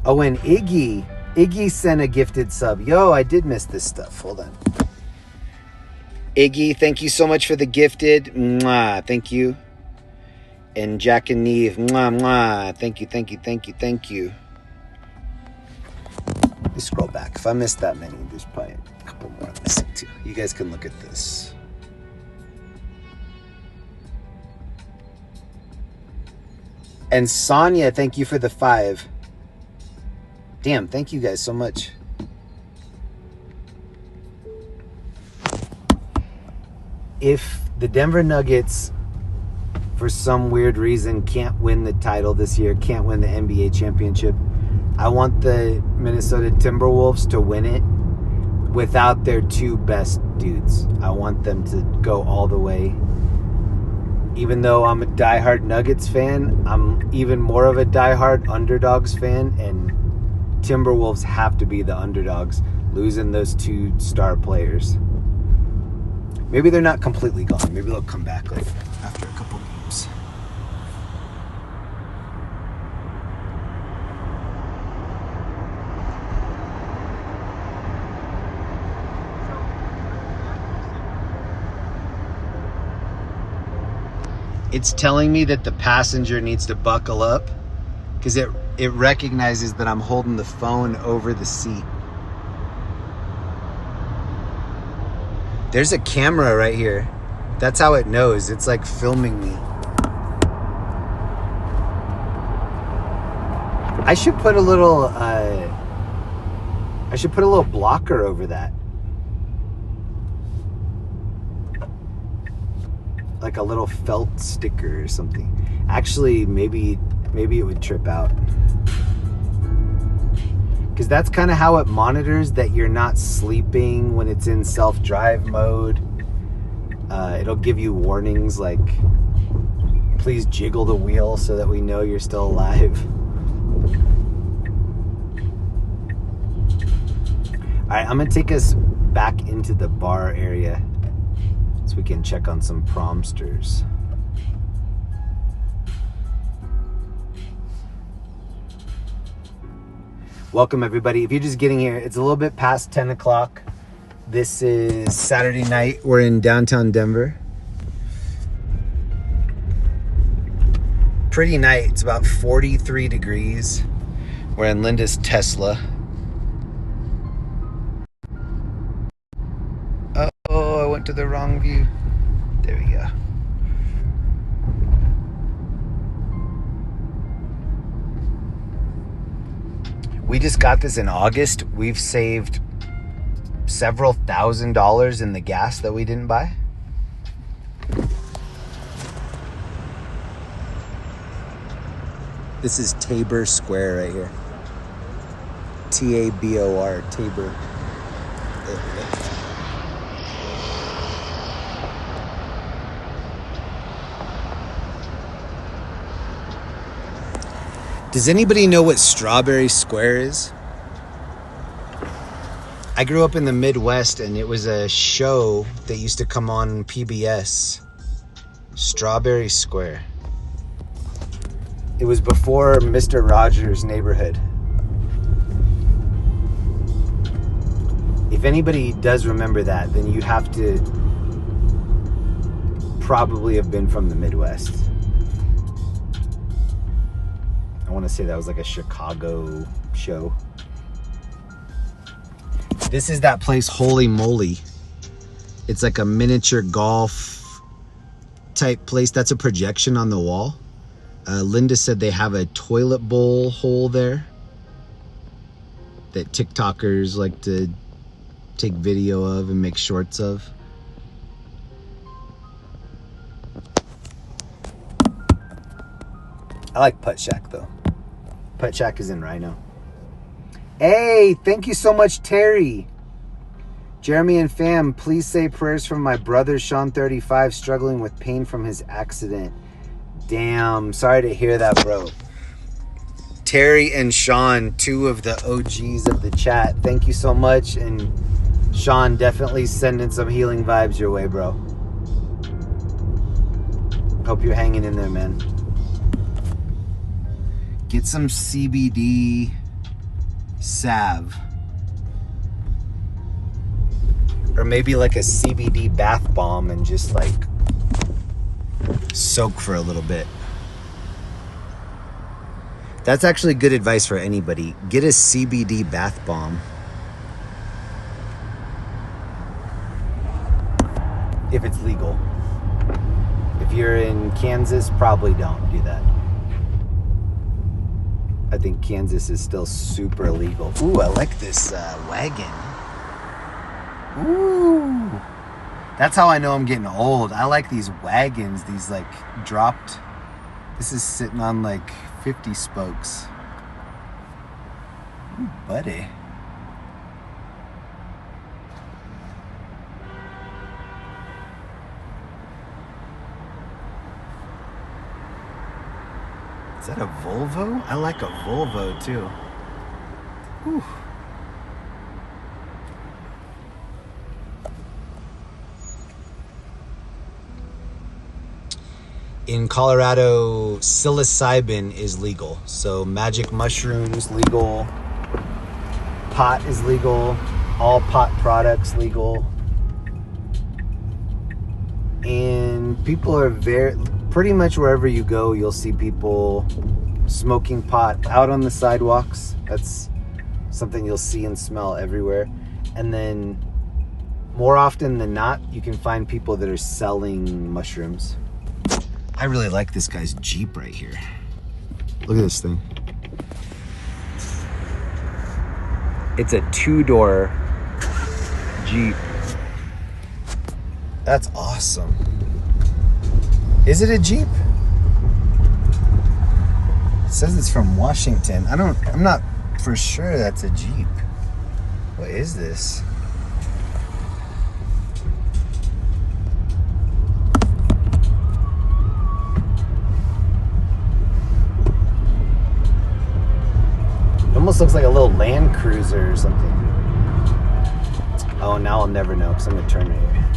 S2: Oh, and Iggy sent a gifted sub. Yo, I did miss this stuff. Hold on. Iggy, thank you so much for the gifted. Mwah, thank you. And Jack and Neve, mwah, mwah. Thank you, thank you, thank you, thank you. Let me scroll back. If I missed that many, there's probably a couple more I'm missing too. You guys can look at this. And Sonia, thank you for the 5. Damn, thank you guys so much. If the Denver Nuggets, for some weird reason, can't win the title this year, can't win the NBA championship, I want the Minnesota Timberwolves to win it without their 2 best dudes. I want them to go all the way. Even though I'm a diehard Nuggets fan, I'm even more of a diehard Underdogs fan, and Timberwolves have to be the underdogs, losing those 2 star players. Maybe they're not completely gone. Maybe they'll come back like after a couple games. It's telling me that the passenger needs to buckle up because it recognizes that I'm holding the phone over the seat. There's a camera right here. That's how it knows. It's like filming me. I should put a little blocker over that. Like a little felt sticker or something. Actually, maybe it would trip out. Because that's kind of how it monitors that you're not sleeping when it's in self-drive mode. It'll give you warnings like, please jiggle the wheel so that we know you're still alive. All right, I'm gonna take us back into the bar area so we can check on some promsters. Welcome everybody. If you're just getting here, it's a little bit past 10 o'clock. This is Saturday night. We're in downtown Denver. Pretty night. It's about 43 degrees. We're in Linda's Tesla. Oh, I went to the wrong view. There we go. We just got this in August. We've saved several $1,000s in the gas that we didn't buy. This is Tabor Square right here. Tabor, Tabor. Does anybody know what Strawberry Square is? I grew up in the Midwest and it was a show that used to come on PBS. Strawberry Square. It was before Mr. Rogers' Neighborhood. If anybody does remember that, then you have to probably have been from the Midwest. I want to say that was like a Chicago show. This is that place, Holy Moly. It's like a miniature golf type place. That's a projection on the wall. Linda said they have a toilet bowl hole there that TikTokers like to take video of and make shorts of. I like Putt Shack though. Putt Shack is in Rhino. Hey, thank you so much, Terry. Jeremy and fam, please say prayers for my brother, Sean 35, struggling with pain from his accident. Damn, sorry to hear that, bro. Terry and Sean, 2 of the OGs of the chat. Thank you so much. And Sean, definitely sending some healing vibes your way, bro. Hope you're hanging in there, man. Get some CBD salve. Or maybe like a CBD bath bomb and just like soak for a little bit. That's actually good advice for anybody. Get a CBD bath bomb. If it's legal. If you're in Kansas, probably don't do that. I think Kansas is still super legal. Ooh, I like this wagon. Ooh. That's how I know I'm getting old. I like these wagons, these like dropped. This is sitting on like 50 spokes. Ooh, buddy. Is that a Volvo? I like a Volvo too. Whew. In Colorado, psilocybin is legal. So magic mushrooms legal. Pot is legal. All pot products legal. And people are pretty much wherever you go, you'll see people smoking pot out on the sidewalks. That's something you'll see and smell everywhere. And then more often than not, you can find people that are selling mushrooms. I really like this guy's Jeep right here. Look at this thing. It's a 2-door Jeep. That's awesome. Is it a Jeep? It says it's from Washington. I'm not for sure that's a Jeep. What is this? It almost looks like a little Land Cruiser or something. Oh, now I'll never know because I'm going to turn right here.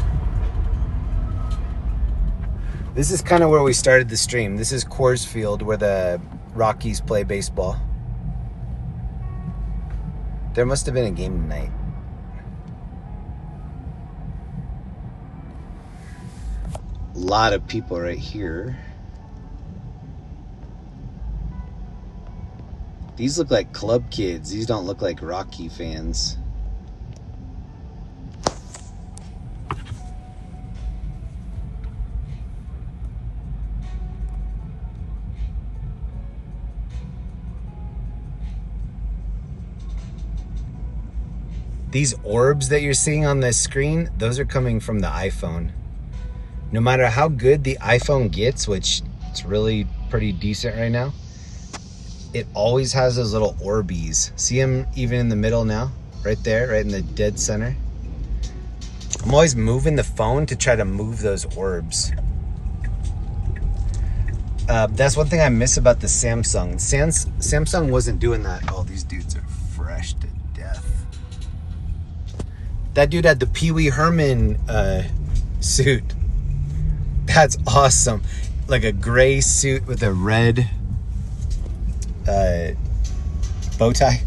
S2: This is kind of where we started the stream. This is Coors Field where the Rockies play baseball. There must have been a game tonight. A lot of people right here. These look like club kids. These don't look like Rocky fans. These orbs that you're seeing on the screen, those are coming from the iPhone. No matter how good the iPhone gets, which it's really pretty decent right now, it always has those little orbies. See them even in the middle now? Right there, right in the dead center. I'm always moving the phone to try to move those orbs. That's one thing I miss about the Samsung. Samsung wasn't doing that. Oh, these dudes are fresh to death. That dude had the Pee Wee Herman suit. That's awesome. Like a gray suit with a red bow tie.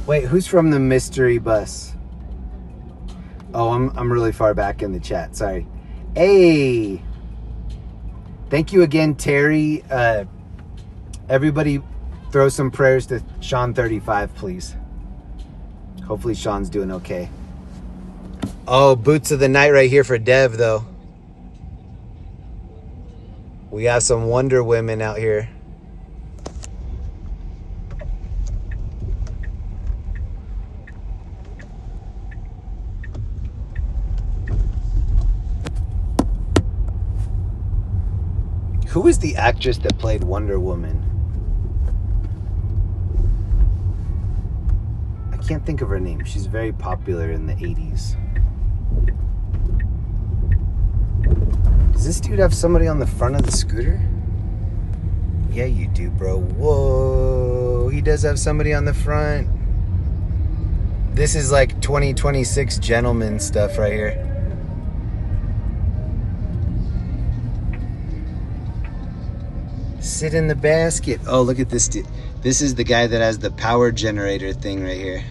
S2: Wait, who's from the mystery bus? Oh, I'm really far back in the chat. Sorry. Hey. Thank you again, Terry. Everybody throw some prayers to Sean 35, please. Hopefully Sean's doing okay. Oh, boots of the night right here for Dev, though. We have some Wonder Women out here. Who is the actress that played Wonder Woman? I can't think of her name. She's very popular in the 80s. Does this dude have somebody on the front of the scooter? Yeah, you do, bro. Whoa, he does have somebody on the front. This is like 2026 gentleman stuff right here. Sit in the basket. Oh, look at this dude. This is the guy that has the power generator thing right here.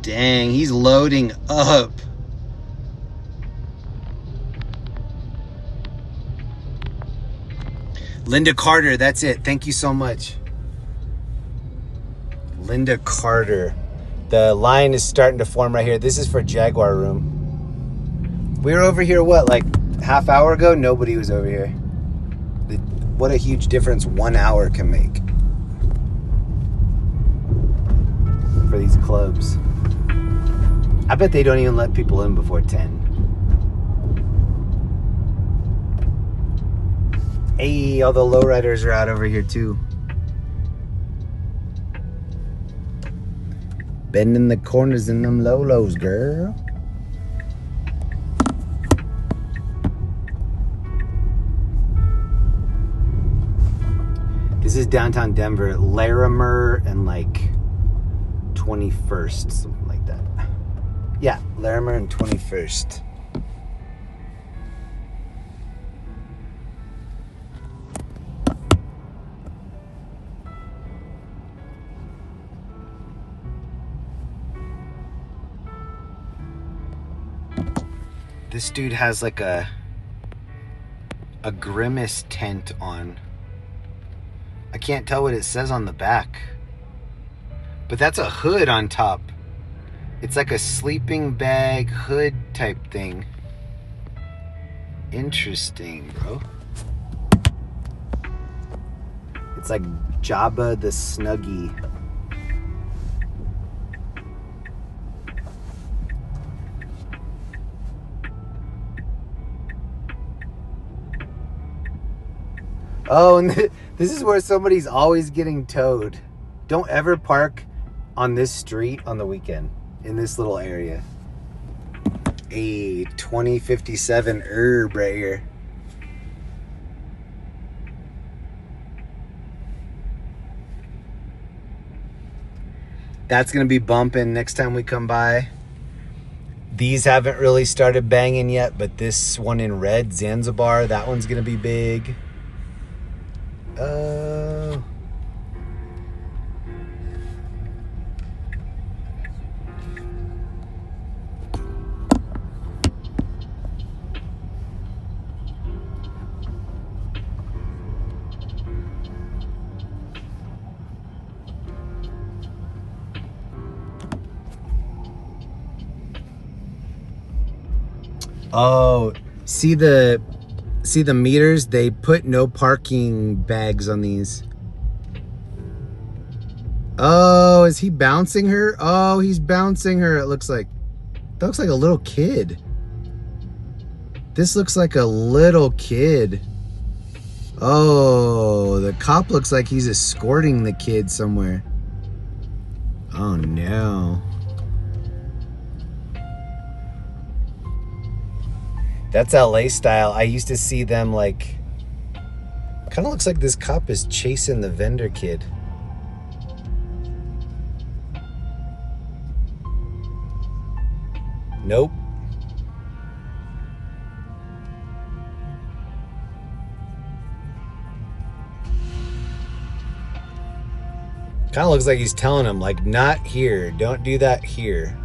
S2: Dang, he's loading up. Linda Carter, that's it. Thank you so much. Linda Carter. The line is starting to form right here. This is for Jaguar Room. We were over here, what, like half hour ago? Nobody was over here. What a huge difference 1 hour can make for these clubs. I bet they don't even let people in before 10. Hey, all the lowriders are out over here too. Bending the corners in them low-lows, girl. This is downtown Denver, Larimer and like 21st, something like that. Yeah, Larimer and 21st. This dude has like a Grimace tent on. I can't tell what it says on the back. But that's a hood on top. It's like a sleeping bag hood type thing. Interesting, bro. It's like Jabba the Snuggie. Oh, and this is where somebody's always getting towed. Don't ever park on this street on the weekend in this little area. A 2057 herb right here. That's going to be bumping next time we come by. These haven't really started banging yet, but this one in red, Zanzibar, that one's going to be big. Oh, see the meters? They put no parking bags on these. Oh, is he bouncing her? Oh, he's bouncing her. It looks like, that looks like a little kid. This looks like a little kid. Oh, the cop looks like he's escorting the kid somewhere. Oh no. That's LA style. I used to see them like, kind of looks like this cop is chasing the vendor kid. Nope. Kind of looks like he's telling him like, not here. Don't do that here.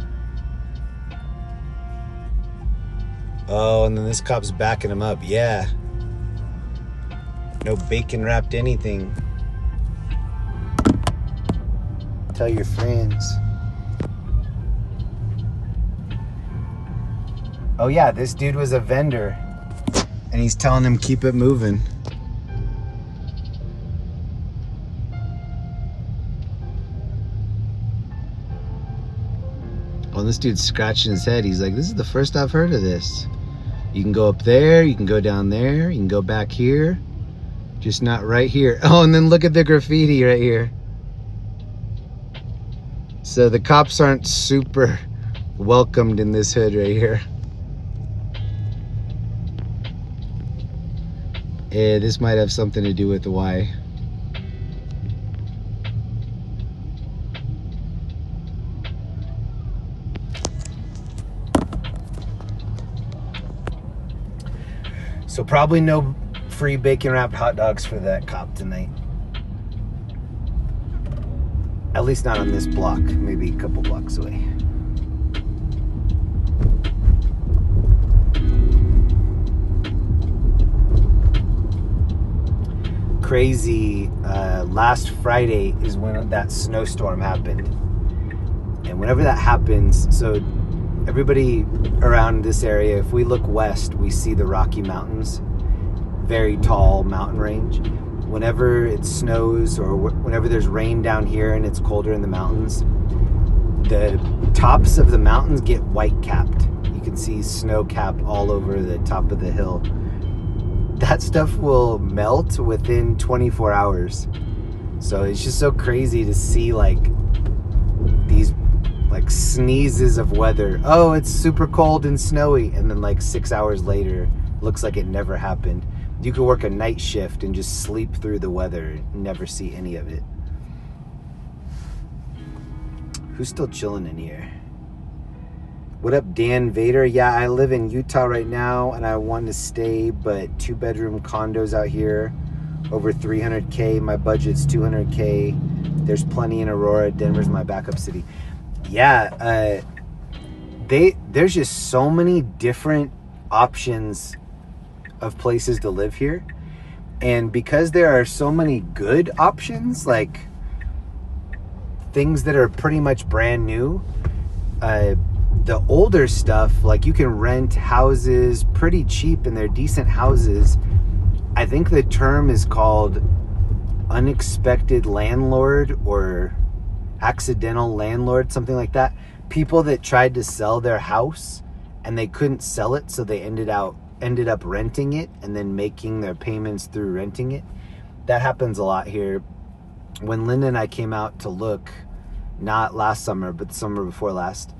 S2: Oh, and then this cop's backing him up. Yeah. No bacon wrapped anything. Tell your friends. Oh yeah, this dude was a vendor. And he's telling them keep it moving. Oh, this dude's scratching his head. He's like, this is the first I've heard of this. You can go up there, you can go down there, you can go back here. Just not right here. Oh, and then look at the graffiti right here. So the cops aren't super welcomed in this hood right here. Yeah, this might have something to do with the why. So probably no free bacon wrapped hot dogs for that cop tonight. At least not on this block, maybe a couple blocks away. Crazy, last Friday is when that snowstorm happened. And whenever that happens, so everybody around this area, if we look west, we see the Rocky Mountains, very tall mountain range. Whenever it snows or whenever there's rain down here and it's colder in the mountains, the tops of the mountains get white capped. You can see snow cap all over the top of the hill. That stuff will melt within 24 hours. So it's just so crazy to see like these like sneezes of weather. Oh, it's super cold and snowy. And then like 6 hours later, looks like it never happened. You could work a night shift and just sleep through the weather and never see any of it. Who's still chilling in here? What up, Dan Vader? Yeah, I live in Utah right now and I want to stay, but 2-bedroom condos out here, over 300K. My budget's 200K. There's plenty in Aurora. Denver's my backup city. Yeah, there's just so many different options of places to live here. And because there are so many good options, like things that are pretty much brand new, the older stuff, like you can rent houses pretty cheap and they're decent houses. I think the term is called unexpected landlord or accidental landlord, something like that. People that tried to sell their house and they couldn't sell it, so they ended up renting it and then making their payments through renting it. That happens a lot here. When Linda and I came out to look, not last summer, but the summer before last,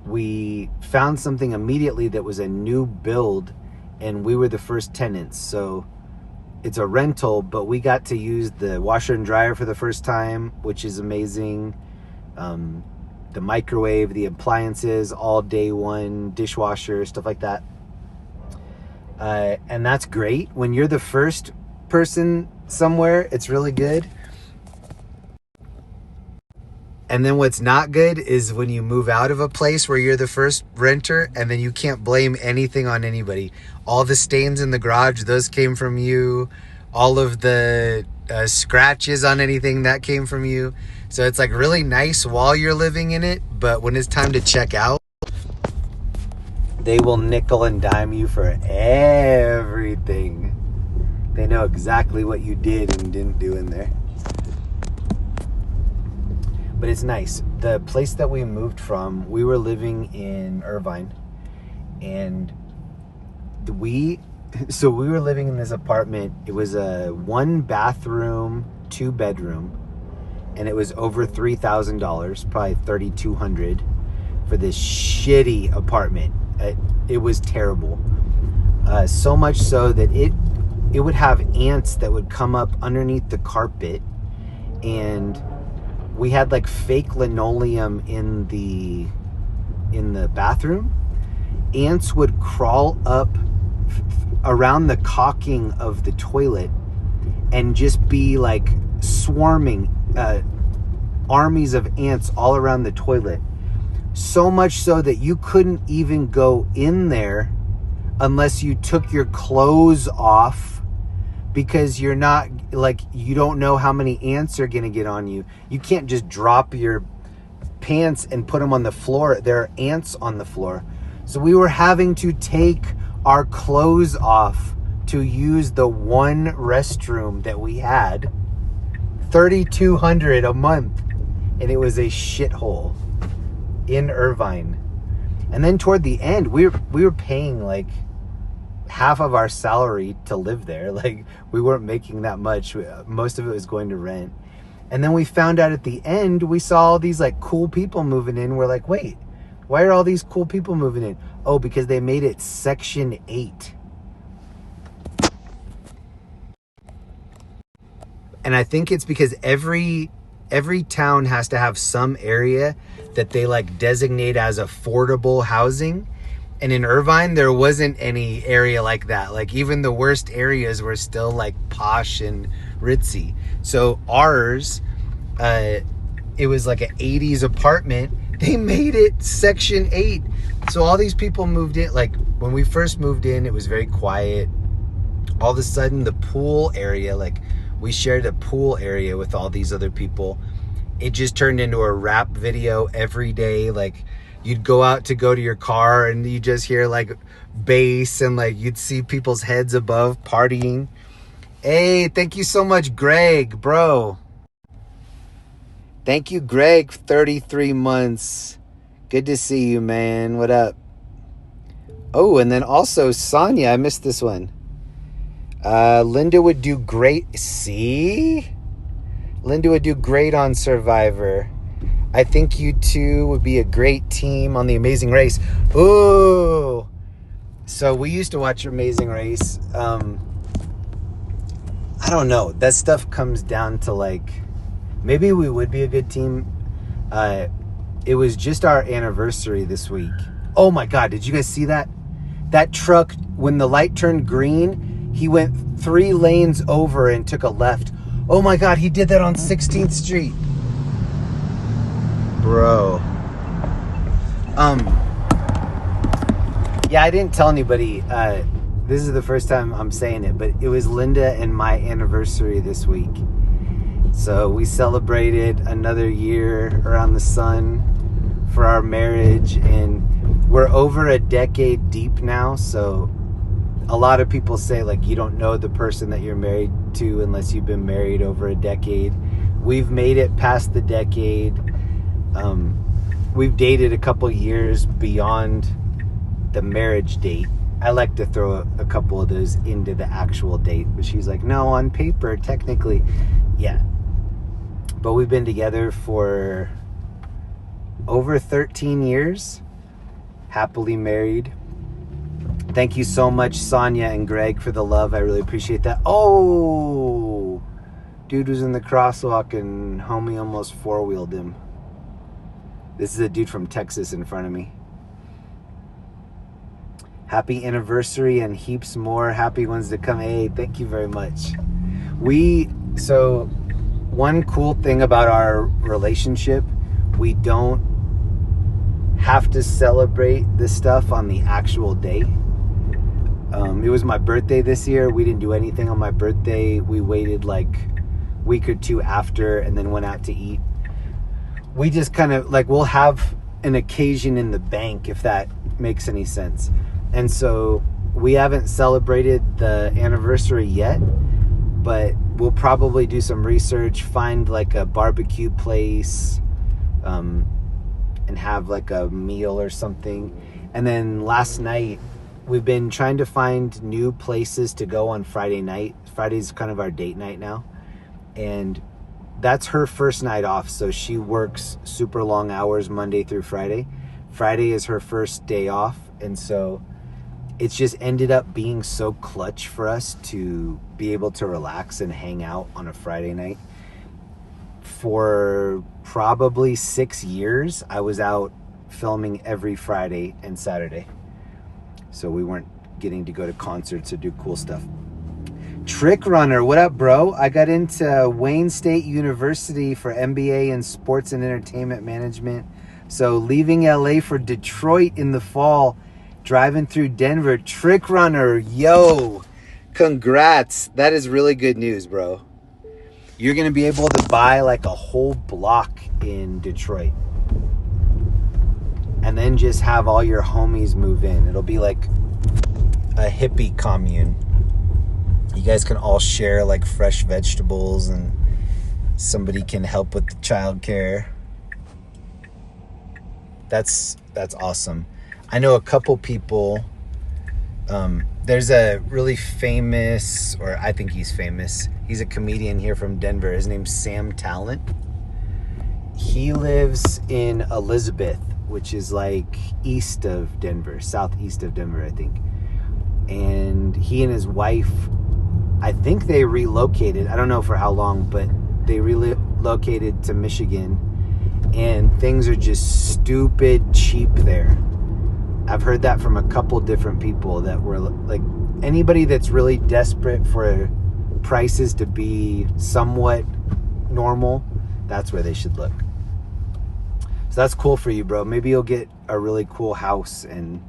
S2: we found something immediately that was a new build and we were the first tenants. So it's a rental, but we got to use the washer and dryer for the first time, which is amazing. The microwave, the appliances, all day one, dishwasher, stuff like that. And that's great. When you're the first person somewhere, it's really good. And then what's not good is when you move out of a place where you're the first renter and then you can't blame anything on anybody. All the stains in the garage, those came from you. All of the scratches on anything, that came from you. So it's like really nice while you're living in it, but when it's time to check out, they will nickel and dime you for everything. They know exactly what you did and didn't do in there. But it's nice. The place that we moved from, we were living in Irvine, and we were living in this apartment. It was a 1-bathroom, 2-bedroom, and it was over $3,000, probably $3,200 for this shitty apartment. It was terrible. So much so that it would have ants that would come up underneath the carpet, and we had like fake linoleum in the bathroom. Ants would crawl up around the caulking of the toilet and just be like swarming, armies of ants all around the toilet. So much so that you couldn't even go in there unless you took your clothes off, because you're not, like, you don't know how many ants are going to get on you. You can't just drop your pants and put them on the floor. There are ants on the floor. So we were having to take our clothes off to use the one restroom that we had. $3,200 a month. And it was a shithole in Irvine. And then toward the end, we were paying like half of our salary to live there. Like, we weren't making that much. Most of it was going to rent. And then we found out at the end, we saw all these like cool people moving in. We're like, wait, why are all these cool people moving in? Oh, because they made it Section 8. And I think it's because every town has to have some area that they like designate as affordable housing. And in Irvine, there wasn't any area like that. Like, even the worst areas were still like posh and ritzy. So ours, it was like an 80s apartment. They made it Section 8. So all these people moved in. Like, when we first moved in, it was very quiet. All of a sudden, the pool area, like, we shared a pool area with all these other people. It just turned into a rap video every day. Like, you'd go out to go to your car and you just hear like bass and like you'd see people's heads above partying. Hey, thank you so much, Greg, bro. Thank you, Greg, 33 months. Good to see you, man. What up? Oh, and then also Sonia. I missed this one. Linda would do great. See? Linda would do great on Survivor. I think you two would be a great team on The Amazing Race. Ooh. So we used to watch Amazing Race. I don't know. That stuff comes down to like, maybe we would be a good team. It was just our anniversary this week. Oh my God, did you guys see that? That truck, when the light turned green, he went 3 lanes over and took a left. Oh my God, he did that on 16th Street. Bro. Yeah, I didn't tell anybody. This is the first time I'm saying it, but it was Linda and my anniversary this week. So we celebrated another year around the sun for our marriage, and we're over a decade deep now. So a lot of people say, like, you don't know the person that you're married to unless you've been married over a decade. We've made it past the decade. We've dated a couple years beyond the marriage date. I like to throw a couple of those into the actual date, but she's like, no, on paper, technically, yeah. But we've been together for over 13 years, happily married. Thank you so much, Sonia and Greg, for the love. I really appreciate that. Oh, dude was in the crosswalk and homie almost four-wheeled him. This is a dude from Texas in front of me. Happy anniversary and heaps more happy ones to come. Hey, thank you very much. So one cool thing about our relationship, we don't have to celebrate this stuff on the actual day. It was my birthday this year. We didn't do anything on my birthday. We waited like a week or two after and then went out to eat. We just kind of like, we'll have an occasion in the bank, if that makes any sense. And so we haven't celebrated the anniversary yet, but we'll probably do some research, find like a barbecue place, and have like a meal or something. And then last night, we've been trying to find new places to go on Friday night. Friday's kind of our date night now. And that's her first night off. So she works super long hours Monday through Friday. Friday is her first day off. And so it's just ended up being so clutch for us to be able to relax and hang out on a Friday night. For probably 6 years, I was out filming every Friday and Saturday. So we weren't getting to go to concerts or do cool stuff. Trick Runner, what up, bro? I got into Wayne State University for MBA in Sports and Entertainment Management. So leaving LA for Detroit in the fall, driving through Denver. Trick Runner, yo, congrats. That is really good news, bro. You're going to be able to buy like a whole block in Detroit. And then just have all your homies move in. It'll be like a hippie commune. You guys can all share like fresh vegetables and somebody can help with the childcare. That's awesome. I know a couple people. There's a really famous, or I think he's famous. He's a comedian here from Denver. His name's Sam Talent. He lives in Elizabeth, which is like east of Denver, southeast of Denver, I think. And he and his wife, I think they relocated. I don't know for how long, but they relocated to Michigan. And things are just stupid cheap there. I've heard that from a couple different people that were like, anybody that's really desperate for prices to be somewhat normal, that's where they should look. So that's cool for you, bro. Maybe you'll get a really cool house and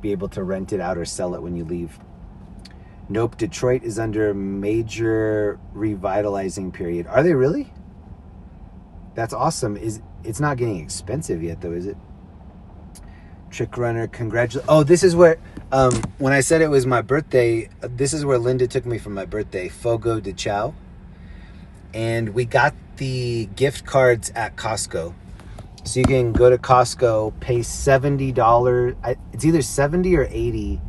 S2: be able to rent it out or sell it when you leave. Nope, Detroit is under major revitalizing period. Are they really? That's awesome. It's not getting expensive yet, though, is it? Trick Runner, congratulations. Oh, this is where, when I said it was my birthday, this is where Linda took me for my birthday, Fogo de Chao. And we got the gift cards at Costco. So you can go to Costco, pay $70. It's either 70 or 80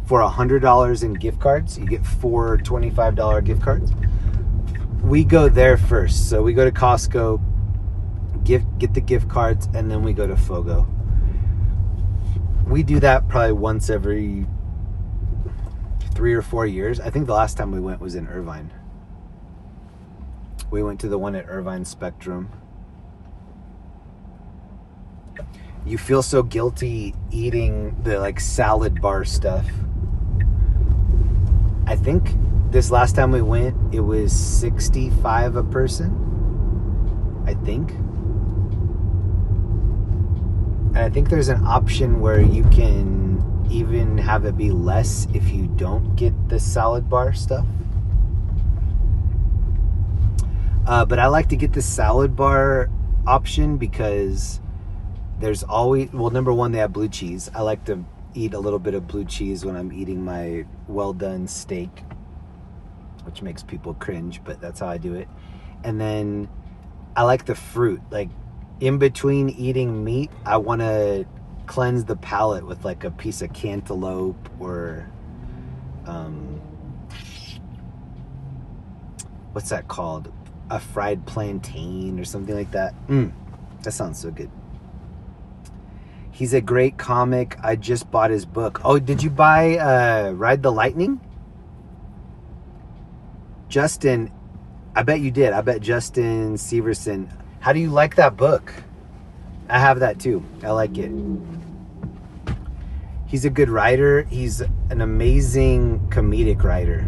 S2: for $100 in gift cards. You get 4 $25 gift cards. We go there first. So we go to Costco, get the gift cards, and then we go to Fogo. We do that probably once every 3 or 4 years. I think the last time we went was in Irvine. We went to the one at Irvine Spectrum. You feel so guilty eating the like salad bar stuff. I think this last time we went, it was $65 a person. I think. And I think there's an option where you can even have it be less if you don't get the salad bar stuff. But I like to get the salad bar option because there's always, well, number one, they have blue cheese. I like to eat a little bit of blue cheese when I'm eating my well done steak, which makes people cringe, but that's how I do it. And then I like the fruit. Like in between eating meat, I want to cleanse the palate with like a piece of cantaloupe or what's that called? A fried plantain or something like that. That sounds so good. He's a great comic. I just bought his book. Oh, did you buy Ride the Lightning? Justin, I bet you did. I bet Justin Severson. How do you like that book? I have that too. I like it. He's a good writer. He's an amazing comedic writer.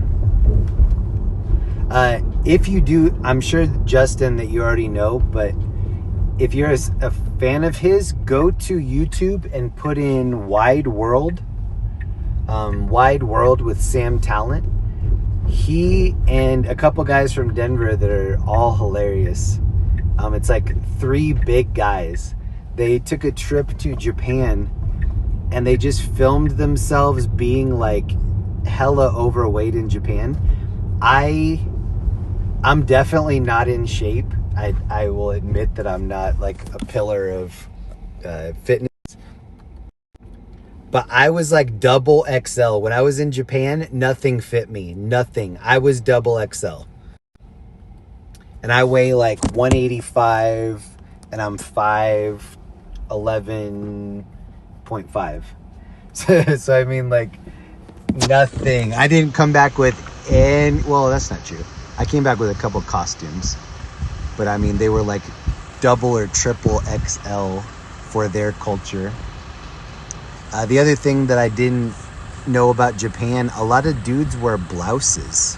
S2: If you do, I'm sure, Justin, that you already know, but if you're a fan of his, go to YouTube and put in Wide World. Wide World with Sam Talent. He and a couple guys from Denver that are all hilarious. It's like 3 big guys. They took a trip to Japan and they just filmed themselves being like hella overweight in Japan. I'm definitely not in shape. I will admit that I'm not like a pillar of fitness. But I was like double XL. When I was in Japan, nothing fit me. Nothing. I was double XL. And I weigh like 185 and I'm 5'11.5. So I mean, like, nothing. I didn't come back with any, well, that's not true. I came back with a couple costumes. But I mean, they were like double or triple XL for their culture. The other thing that I didn't know about Japan, a lot of dudes wear blouses.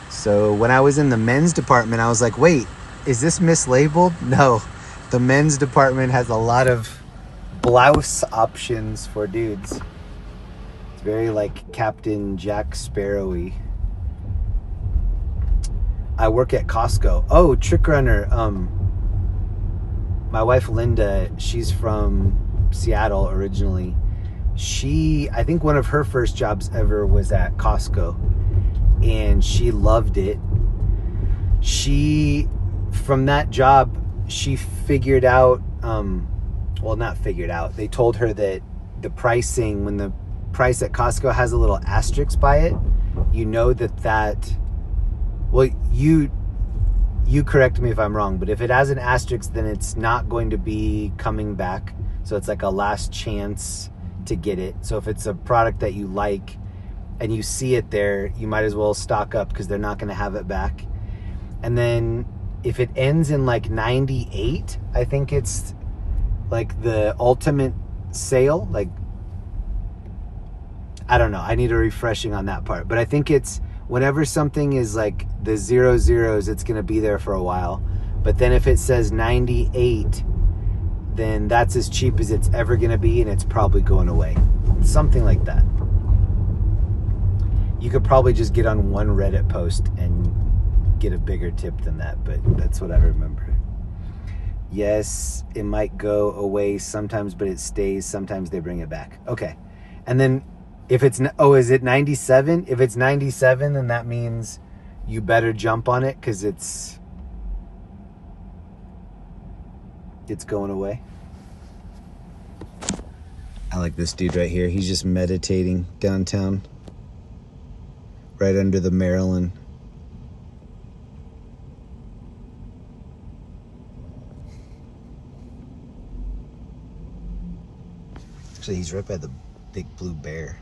S2: So when I was in the men's department, I was like, wait, is this mislabeled? No, the men's department has a lot of blouse options for dudes. It's very like Captain Jack Sparrow-y. I work at Costco. Oh, Trick Runner. My wife Linda, she's from Seattle originally. I think one of her first jobs ever was at Costco, and she loved it. From that job, she figured out, well, not figured out. They told her that the pricing, when the price at Costco has a little asterisk by it, you know that well, you correct me if I'm wrong, but if it has an asterisk, then it's not going to be coming back. So it's like a last chance to get it. So if it's a product that you like and you see it there, you might as well stock up because they're not going to have it back. And then if it ends in like 98, I think it's like the ultimate sale. Like, I don't know. I need a refreshing on that part. But I think it's whenever something is like the 00s, it's going to be there for a while. But then if it says 98, then that's as cheap as it's ever going to be, and it's probably going away. Something like that. You could probably just get on one Reddit post and get a bigger tip than that, but that's what I remember. Yes, it might go away sometimes, but it stays. Sometimes they bring it back. Okay. And then if it's, is it 97? If it's 97, then that means you better jump on it because it's it's going away. I like this dude right here. He's just meditating downtown, right under the Maryland. Actually, he's right by the big blue bear.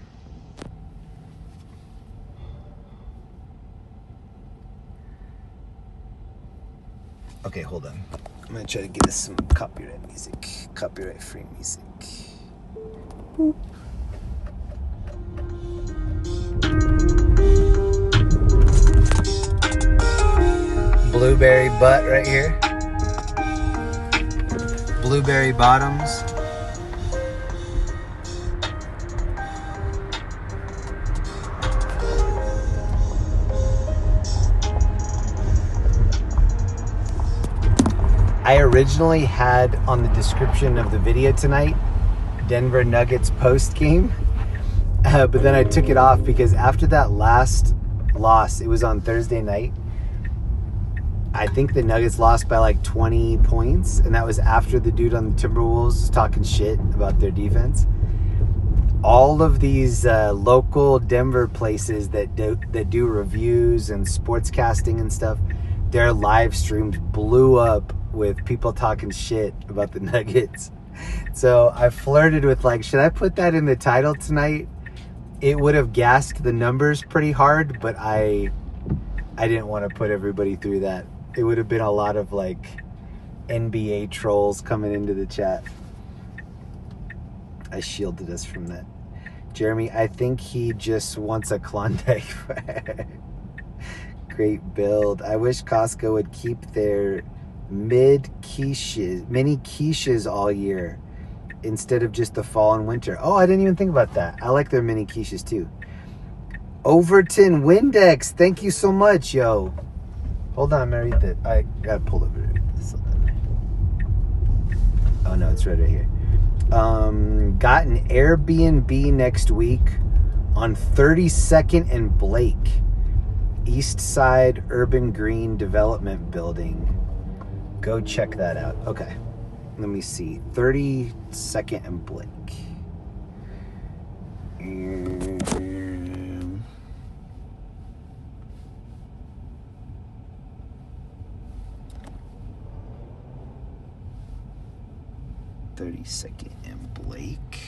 S2: Okay, hold on. I'm gonna try to get us some copyright music. Copyright-free music. Boop. Blueberry butt right here. Blueberry bottoms. I originally had on the description of the video tonight, Denver Nuggets post game, but then I took it off because after that last loss, it was on Thursday night. I think the Nuggets lost by like 20 points, and that was after the dude on the Timberwolves was talking shit about their defense. All of these local Denver places that do reviews and sportscasting and stuff, their live streams blew up with people talking shit about the Nuggets. So I flirted with like, should I put that in the title tonight? It would have gassed the numbers pretty hard, but I didn't want to put everybody through that. It would have been a lot of like NBA trolls coming into the chat. I shielded us from that. Jeremy, I think he just wants a Klondike. Great build. I wish Costco would keep their mini quiches all year instead of just the fall and winter. Oh, I didn't even think about that. I like their mini quiches too. Overton Windex, thank you so much, yo. Hold on, I'm gonna read that. I gotta pull over this. Oh no, it's right here. Got an Airbnb next week on 32nd and Blake, East Side Urban Green Development Building. Go check that out. Okay, let me see. 32nd and Blake. 32nd and Blake.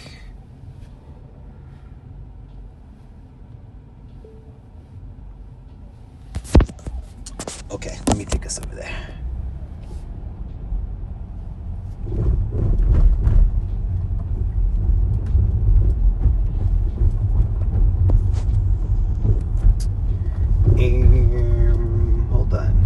S2: Okay, let me take us over there. Hold on.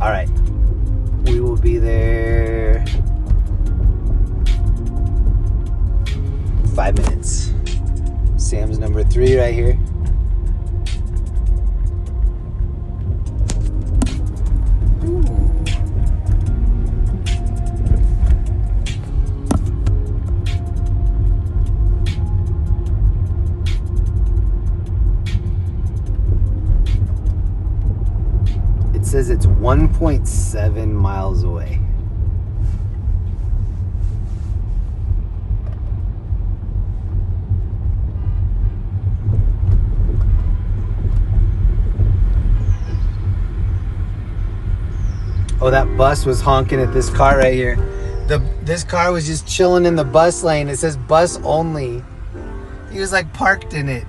S2: All right, we will be there 5 minutes. Sam's number 3 right here. It says it's 1.7 miles away. Oh, that bus was honking at this car right here. This car was just chilling in the bus lane. It says bus only. He was like parked in it.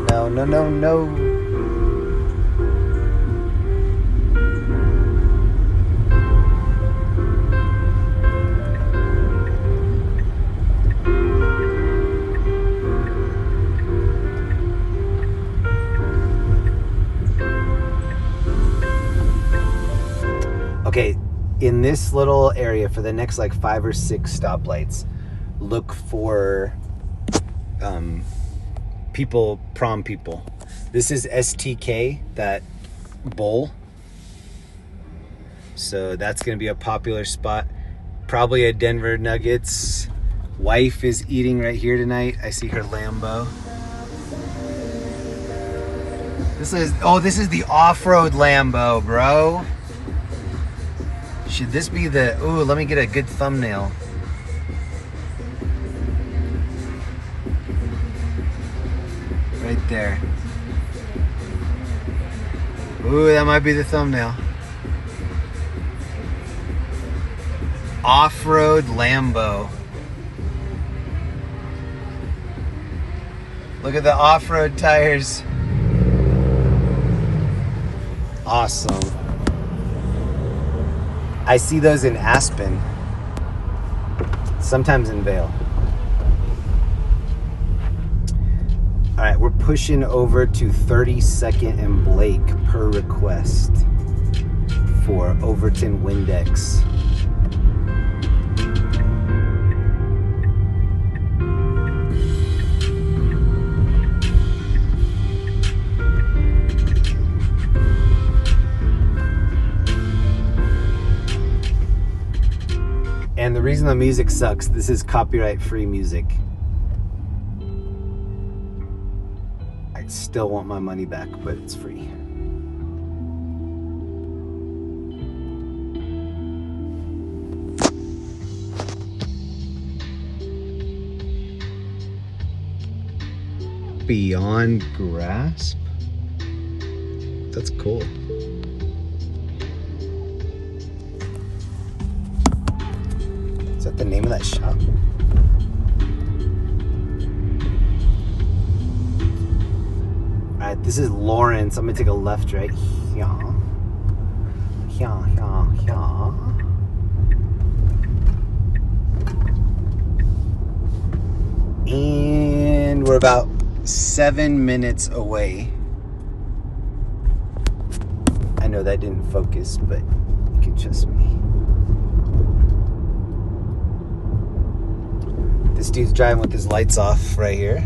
S2: No, no, no, no. Okay, in this little area for the next like 5 or 6 stoplights, look for people, prom people. This is STK, that bowl. So that's going to be a popular spot. Probably a Denver Nuggets. Wife is eating right here tonight. I see her Lambo. This is the off-road Lambo, bro. Should this be the... Ooh, let me get a good thumbnail. Right there. Ooh, that might be the thumbnail. Off-road Lambo. Look at the off-road tires. Awesome. I see those in Aspen. Sometimes in Vail. All right, we're pushing over to 32nd and Blake per request for Overton Windex. And the reason the music sucks, this is copyright-free music. I still want my money back, but it's free. Beyond Grasp? That's cool. Is that the name of that shop? Alright, this is Lawrence. I'm gonna take a left right here. And we're about 7 minutes away. I know that didn't focus, but you can trust me. This dude's driving with his lights off right here.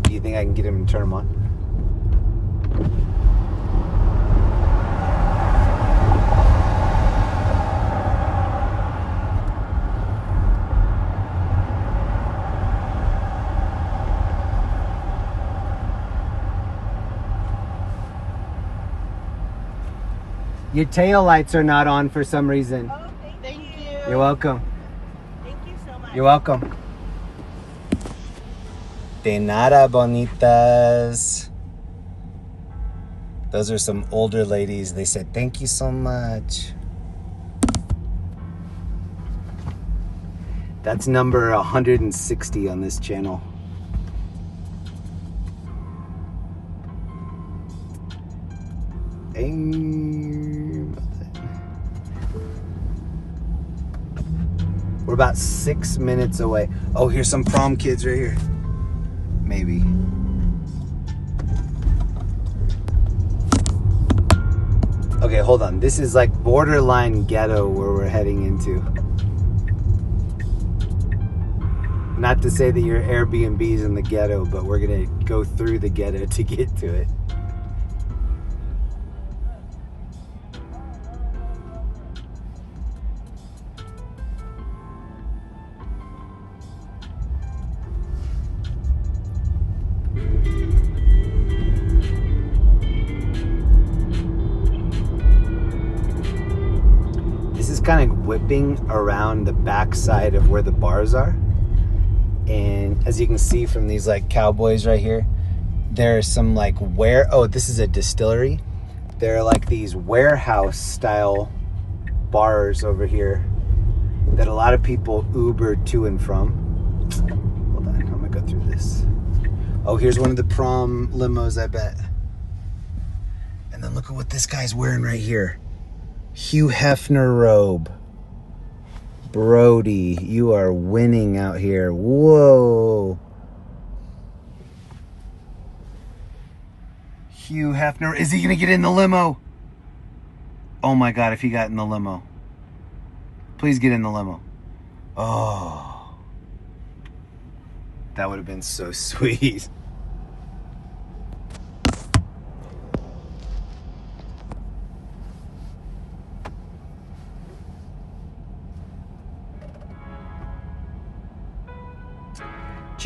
S2: Do you think I can get him to turn them on? Your tail lights are not on for some reason.
S3: Oh, thank you.
S2: You're welcome.
S3: Thank you so much.
S2: You're welcome. De nada, bonitas. Those are some older ladies. They said, thank you so much. That's number 160 on this channel. We're about 6 minutes away. Oh, here's some prom kids right here. Maybe. Okay, hold on. This is like borderline ghetto where we're heading into. Not to say that your Airbnb's in the ghetto, but we're gonna go through the ghetto to get to it. Kind of whipping around the backside of where the bars are, and as you can see from these like cowboys right here, there are some like this is a distillery. There are like these warehouse style bars over here that a lot of people Uber to and from. Hold on, I'm gonna go through this. Oh, here's one of the prom limos, I bet. And then look at what this guy's wearing right here. Hugh Hefner robe. Brody, you are winning out here. Whoa. Hugh Hefner. Is he going to get in the limo? Oh my God, if he got in the limo. Please get in the limo. Oh. That would have been so sweet.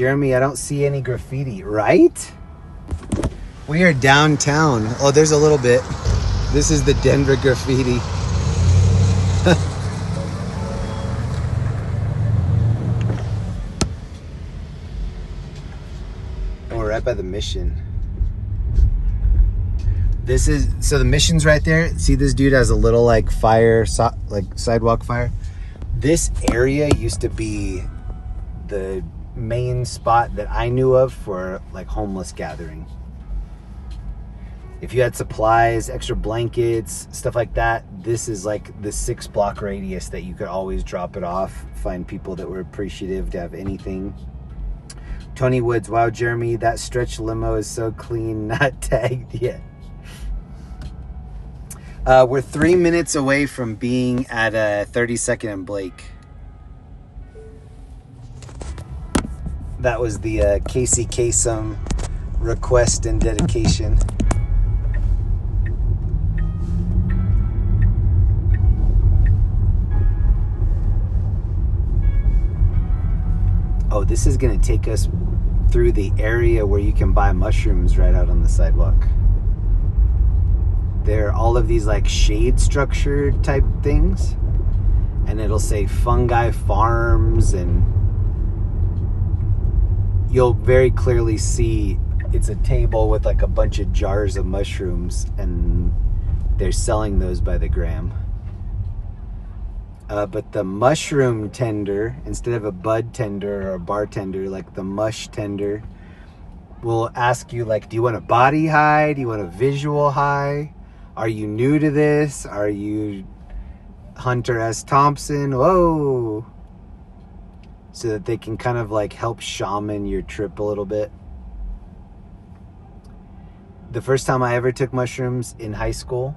S2: Jeremy, I don't see any graffiti, right? We are downtown. Oh, there's a little bit. This is the Denver graffiti. And we're right by the Mission. This is, so the Mission's right there. See, this dude has a little like fire, like sidewalk fire. This area used to be the main spot that I knew of for like homeless gathering. If you had supplies, extra blankets, stuff like that, this is like the 6-block radius that you could always drop it off, find people that were appreciative to have anything. Tony Woods, wow, Jeremy, that stretch limo is so clean, not tagged yet. We're 3 minutes away from being at 32nd and Blake. That was the Casey Kasem request and dedication. Oh, this is going to take us through the area where you can buy mushrooms right out on the sidewalk. There are all of these like shade structure type things, and it'll say Fungi Farms, and you'll very clearly see it's a table with like a bunch of jars of mushrooms, and they're selling those by the gram. But the mushroom tender, instead of a bud tender or a bartender, like the mush tender, will ask you like, do you want a body high? Do you want a visual high? Are you new to this? Are you Hunter S. Thompson? Whoa. So that they can kind of like help shaman your trip a little bit. The first time I ever took mushrooms in high school,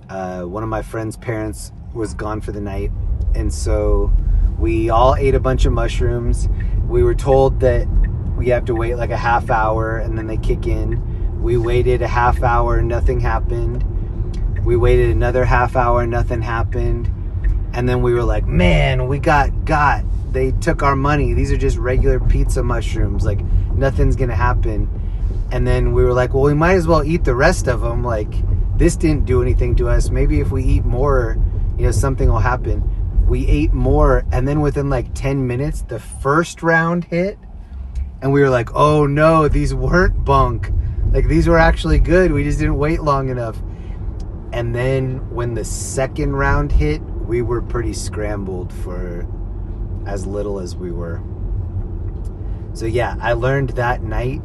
S2: one of my friend's parents was gone for the night, and so we all ate a bunch of mushrooms. We were told that we have to wait like a half hour and then they kick in. We waited a half hour, nothing happened. We waited another half hour, nothing happened. And then we were like, man, we got. They took our money. These are just regular pizza mushrooms. Like, nothing's gonna happen. And then we were like, well, we might as well eat the rest of them. Like, this didn't do anything to us. Maybe if we eat more, you know, something will happen. We ate more, and then within like 10 minutes, the first round hit, and we were like, oh no, these weren't bunk. Like, these were actually good. We just didn't wait long enough. And then when the second round hit, we were pretty scrambled for as little as we were. So yeah, I learned that night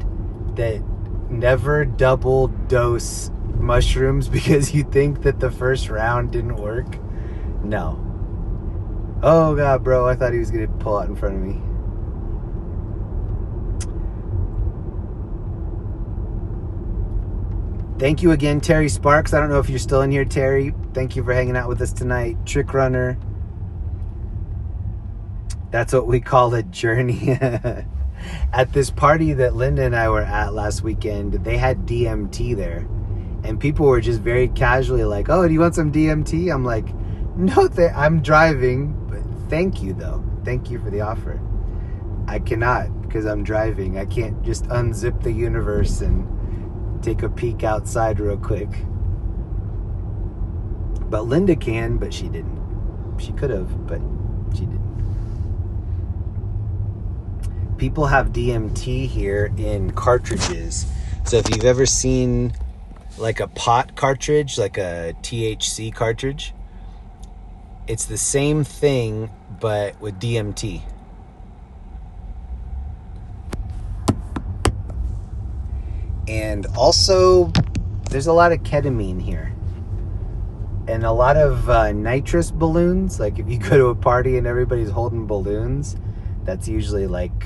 S2: that never double dose mushrooms because you think that the first round didn't work. No. Oh God, bro, I thought he was gonna pull out in front of me. Thank you again, Terry Sparks. I don't know if you're still in here, Terry. Thank you for hanging out with us tonight. Trick Runner. That's what we call a journey. At this party that Linda and I were at last weekend, they had DMT there. And people were just very casually like, oh, do you want some DMT? I'm like, no, I'm driving. But thank you, though. Thank you for the offer. I cannot, because I'm driving. I can't just unzip the universe and take a peek outside real quick. But Linda can, but she didn't. She could have, but she didn't. People have DMT here in cartridges. So if you've ever seen like a pot cartridge, like a THC cartridge, it's the same thing, but with DMT. And also, there's a lot of ketamine here. And a lot of nitrous balloons. Like if you go to a party and everybody's holding balloons, that's usually like,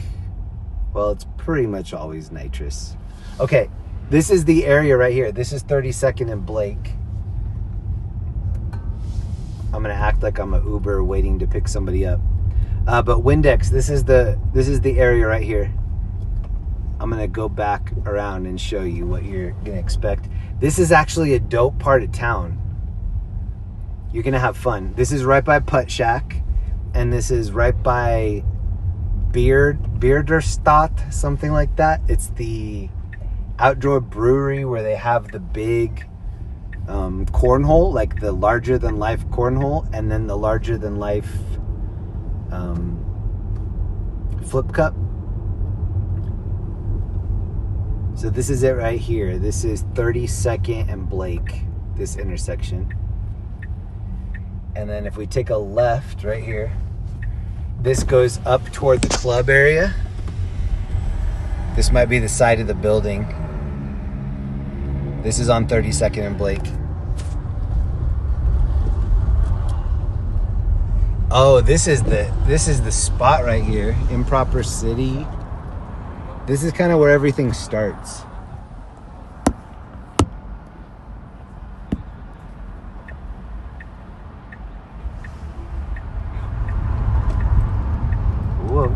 S2: well, it's pretty much always nitrous. Okay, this is the area right here. This is 32nd and Blake. I'm gonna act like I'm an Uber waiting to pick somebody up. But Windex, this is the area right here. I'm gonna go back around and show you what you're gonna expect. This is actually a dope part of town. You're gonna have fun. This is right by Putt Shack, and this is right by Beard Beerderstadt, something like that. It's the outdoor brewery where they have the big cornhole, like the larger than life cornhole, and then the larger than life flip cup. So this is it right here. This is 32nd and Blake, this intersection. And then if we take a left right here, this goes up toward the club area. This might be the side of the building. This is on 32nd and Blake. Oh, this is the spot right here. Improper City. This is kind of where everything starts. Whoa.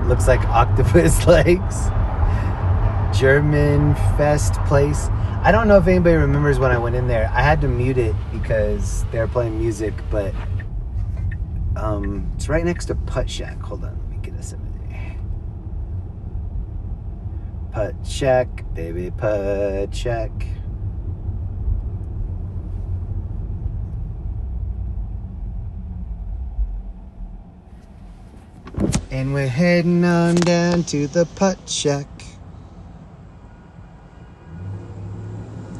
S2: Looks like octopus legs. German Fest place. I don't know if anybody remembers when I went in there. I had to mute it because they were playing music, but it's right next to Putt Shack. Hold on, let me get us over there. Putt Shack, baby, Putt Shack. And we're heading on down to the Putt Shack.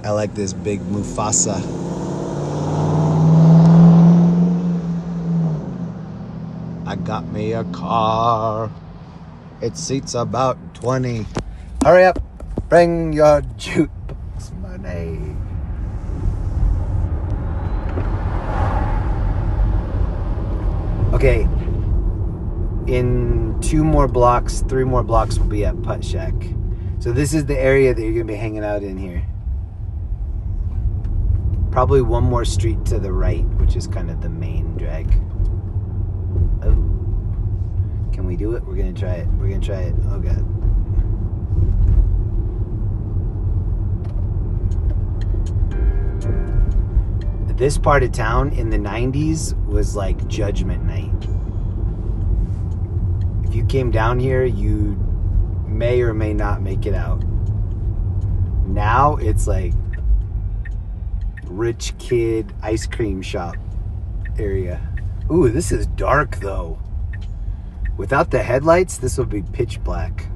S2: I like this big Mufasa. I got me a car. It seats about 20. Hurry up. Bring your jukebox money. Okay. In 3 more blocks, we'll be at Putt Shack. So this is the area that you're going to be hanging out in here. Probably one more street to the right, which is kind of the main drag. Oh. Can we do it? We're going to try it. Oh, God. This part of town in the 90s was like Judgment Night. If you came down here, you may or may not make it out. Now it's like rich kid ice cream shop area. Ooh, this is dark though. Without the headlights, this would be pitch black.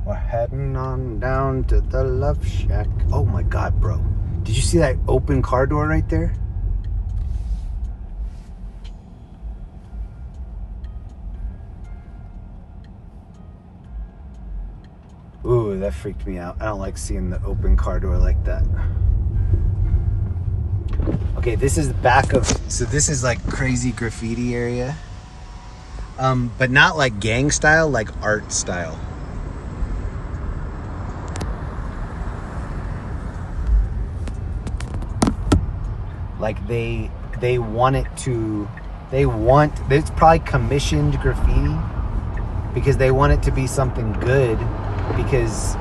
S2: We're heading on down to the Love Shack. Oh my God, bro. Did you see that open car door right there? Ooh, that freaked me out. I don't like seeing the open car door like that. Okay, this is the back of... So this is like crazy graffiti area. But not like gang style, like art style. Like they want it to... It's probably commissioned graffiti because they want it to be something good. Because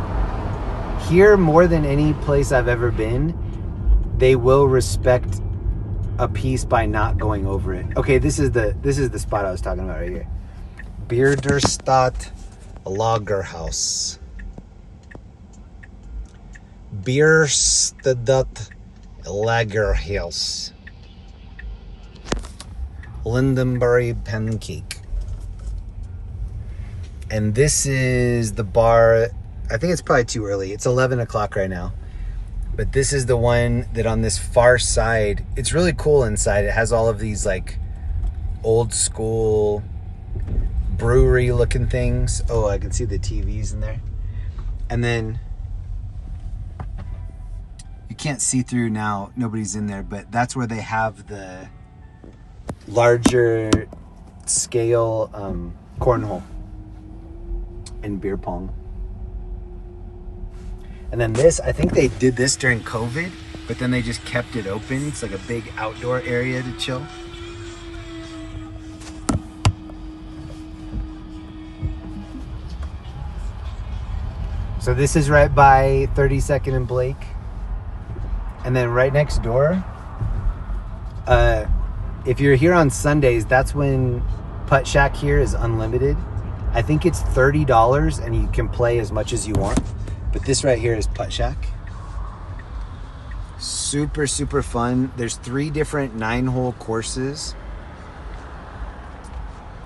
S2: here, more than any place I've ever been, they will respect a piece by not going over it. Okay, this is the spot I was talking about right here. Beerderstadt Lagerhaus. Beerderstadt Lagerhaus. Lindenberry Pancake. And this is the bar. I think it's probably too early. It's 11 o'clock right now. But this is the one that on this far side, it's really cool inside. It has all of these like old school brewery looking things. Oh, I can see the TVs in there. And then you can't see through now. Nobody's in there, but that's where they have the larger scale cornhole and beer pong. And then this, I think they did this during COVID, but then they just kept it open. It's like a big outdoor area to chill. So this is right by 32nd and Blake. And then right next door, if you're here on Sundays, that's when Putt Shack here is unlimited. I think it's $30 and you can play as much as you want. But this right here is Putt Shack. Super, super fun. There's 3 different 9-hole courses.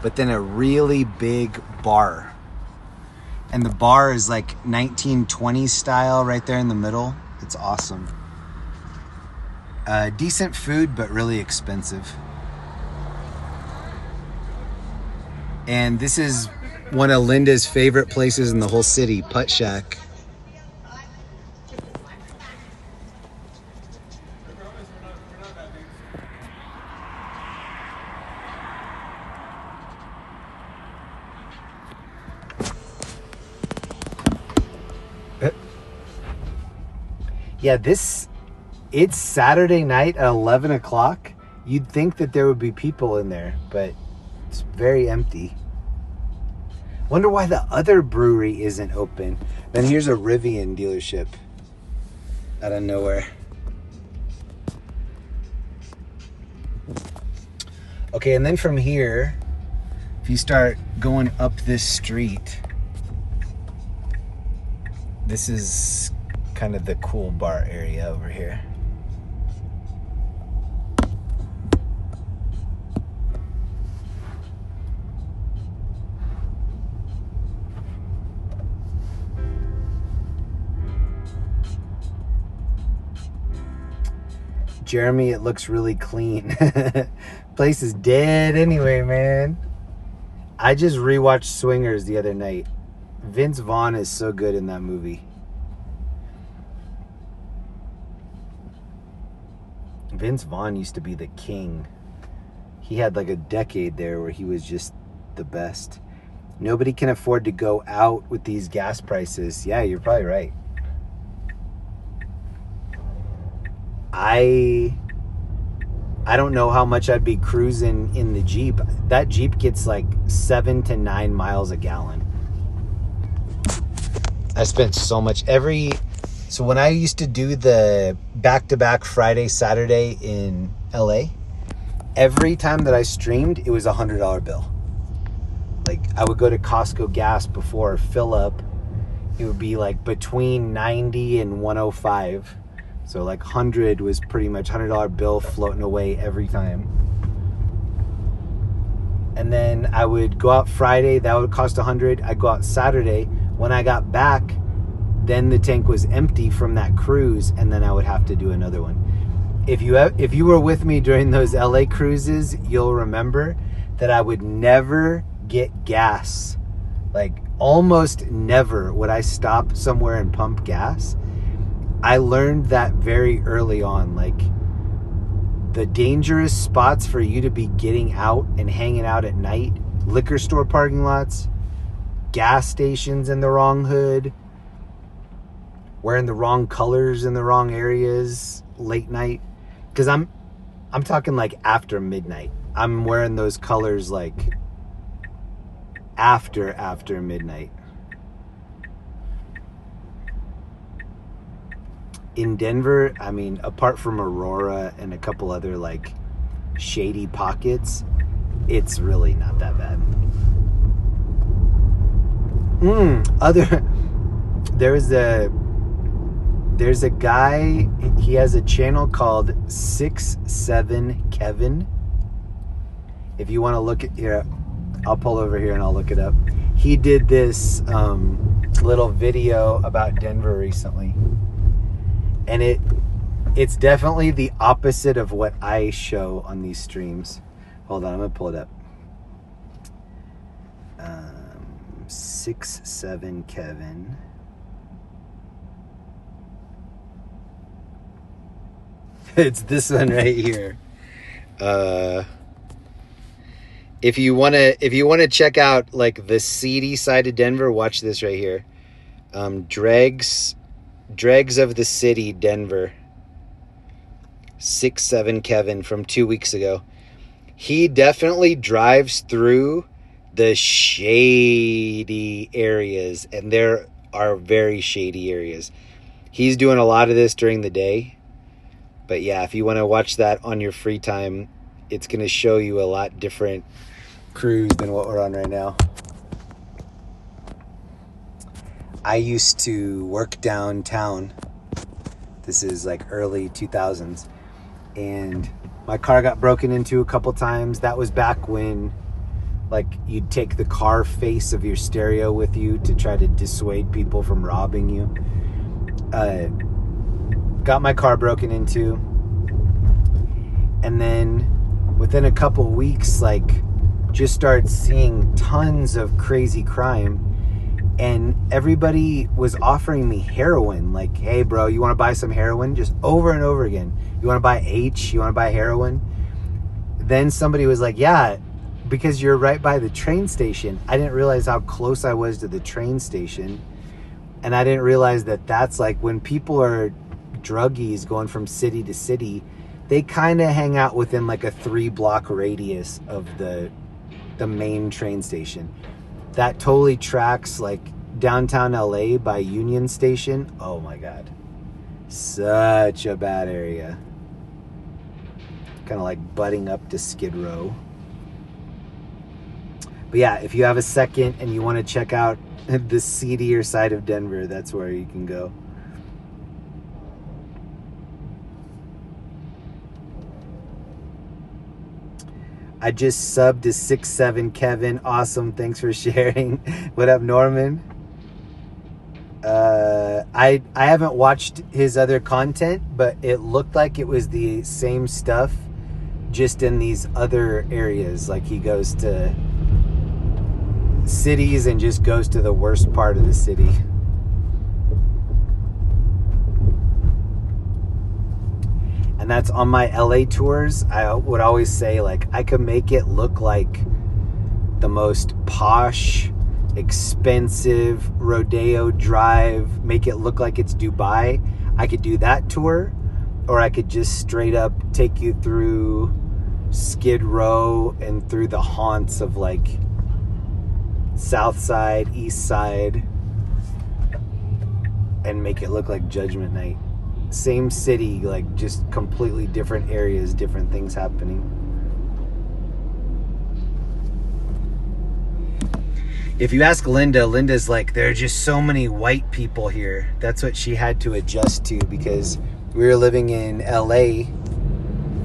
S2: But then a really big bar. And the bar is like 1920s style right there in the middle. It's awesome. Decent food, but really expensive. And this is one of Linda's favorite places in the whole city, Putt Shack. Yeah, it's Saturday night at 11 o'clock. You'd think that there would be people in there, but it's very empty. Wonder why the other brewery isn't open. Then here's a Rivian dealership out of nowhere. Okay, and then from here, if you start going up this street, this is kind of the cool bar area over here. Jeremy, it looks really clean. Place is dead anyway, man. I just rewatched Swingers the other night. Vince Vaughn is so good in that movie. Vince Vaughn used to be the king. He had like a decade there where he was just the best. Nobody can afford to go out with these gas prices. Yeah, you're probably right. I don't know how much I'd be cruising in the Jeep. That Jeep gets like 7 to 9 miles a gallon. I spent so much so when I used to do the back-to-back Friday, Saturday in LA, every time that I streamed, it was $100 bill. Like I would go to Costco gas before fill up. It would be like between 90 and 105. So like 100 was pretty much $100 bill floating away every time. And then I would go out Friday, that would cost 100. I'd go out Saturday. When I got back, then the tank was empty from that cruise, and then I would have to do another one. If you were with me during those LA cruises, you'll remember that I would never get gas. Like almost never would I stop somewhere and pump gas. I learned that very early on. Like the dangerous spots for you to be getting out and hanging out at night, liquor store parking lots, gas stations in the wrong hood, wearing the wrong colors in the wrong areas late night. Because I'm talking like after midnight. I'm wearing those colors like after midnight. In Denver, I mean, apart from Aurora and a couple other like shady pockets, it's really not that bad. There's a guy, he has a channel called 6'7 Kevin. If you want to look at here, I'll pull over here and I'll look it up. He did this little video about Denver recently. And it's definitely the opposite of what I show on these streams. Hold on, I'm going to pull it up. 6'7 Kevin. It's this one right here. If you wanna check out like the seedy side of Denver, watch this right here. Dregs of the City, Denver. 6'7 Kevin from 2 weeks ago. He definitely drives through the shady areas, and there are very shady areas. He's doing a lot of this during the day. But yeah, if you want to watch that on your free time, it's going to show you a lot different crews than what we're on right now. I used to work downtown. This is like early 2000s. And my car got broken into a couple times. That was back when like you'd take the car face of your stereo with you to try to dissuade people from robbing you. Got my car broken into. And then within a couple weeks, like just started seeing tons of crazy crime. And everybody was offering me heroin. Like, hey, bro, you want to buy some heroin? Just over and over again. You want to buy H? You want to buy heroin? Then somebody was like, yeah, because you're right by the train station. I didn't realize how close I was to the train station. And I didn't realize that that's like when people are druggies going from city to city, they kind of hang out within like a 3-block radius of the main train station. That totally tracks like downtown LA by Union Station. Oh my God. Such a bad area. Kind of like butting up to Skid Row. But yeah, if you have a second and you want to check out the seedier side of Denver, that's where you can go. I just subbed to 6'7" Kevin. Awesome. Thanks for sharing. What up, Norman? I haven't watched his other content, but it looked like it was the same stuff, just in these other areas. Like he goes to cities and just goes to the worst part of the city. And that's on my LA tours. I would always say, like, I could make it look like the most posh, expensive Rodeo Drive, make it look like it's Dubai. I could do that tour, or I could just straight up take you through Skid Row and through the haunts of like South Side, East Side, and make it look like Judgment Night. Same city, like just completely different areas, different things happening. If you ask Linda, Linda's like, there are just so many white people here. That's what she had to adjust to, because we were living in LA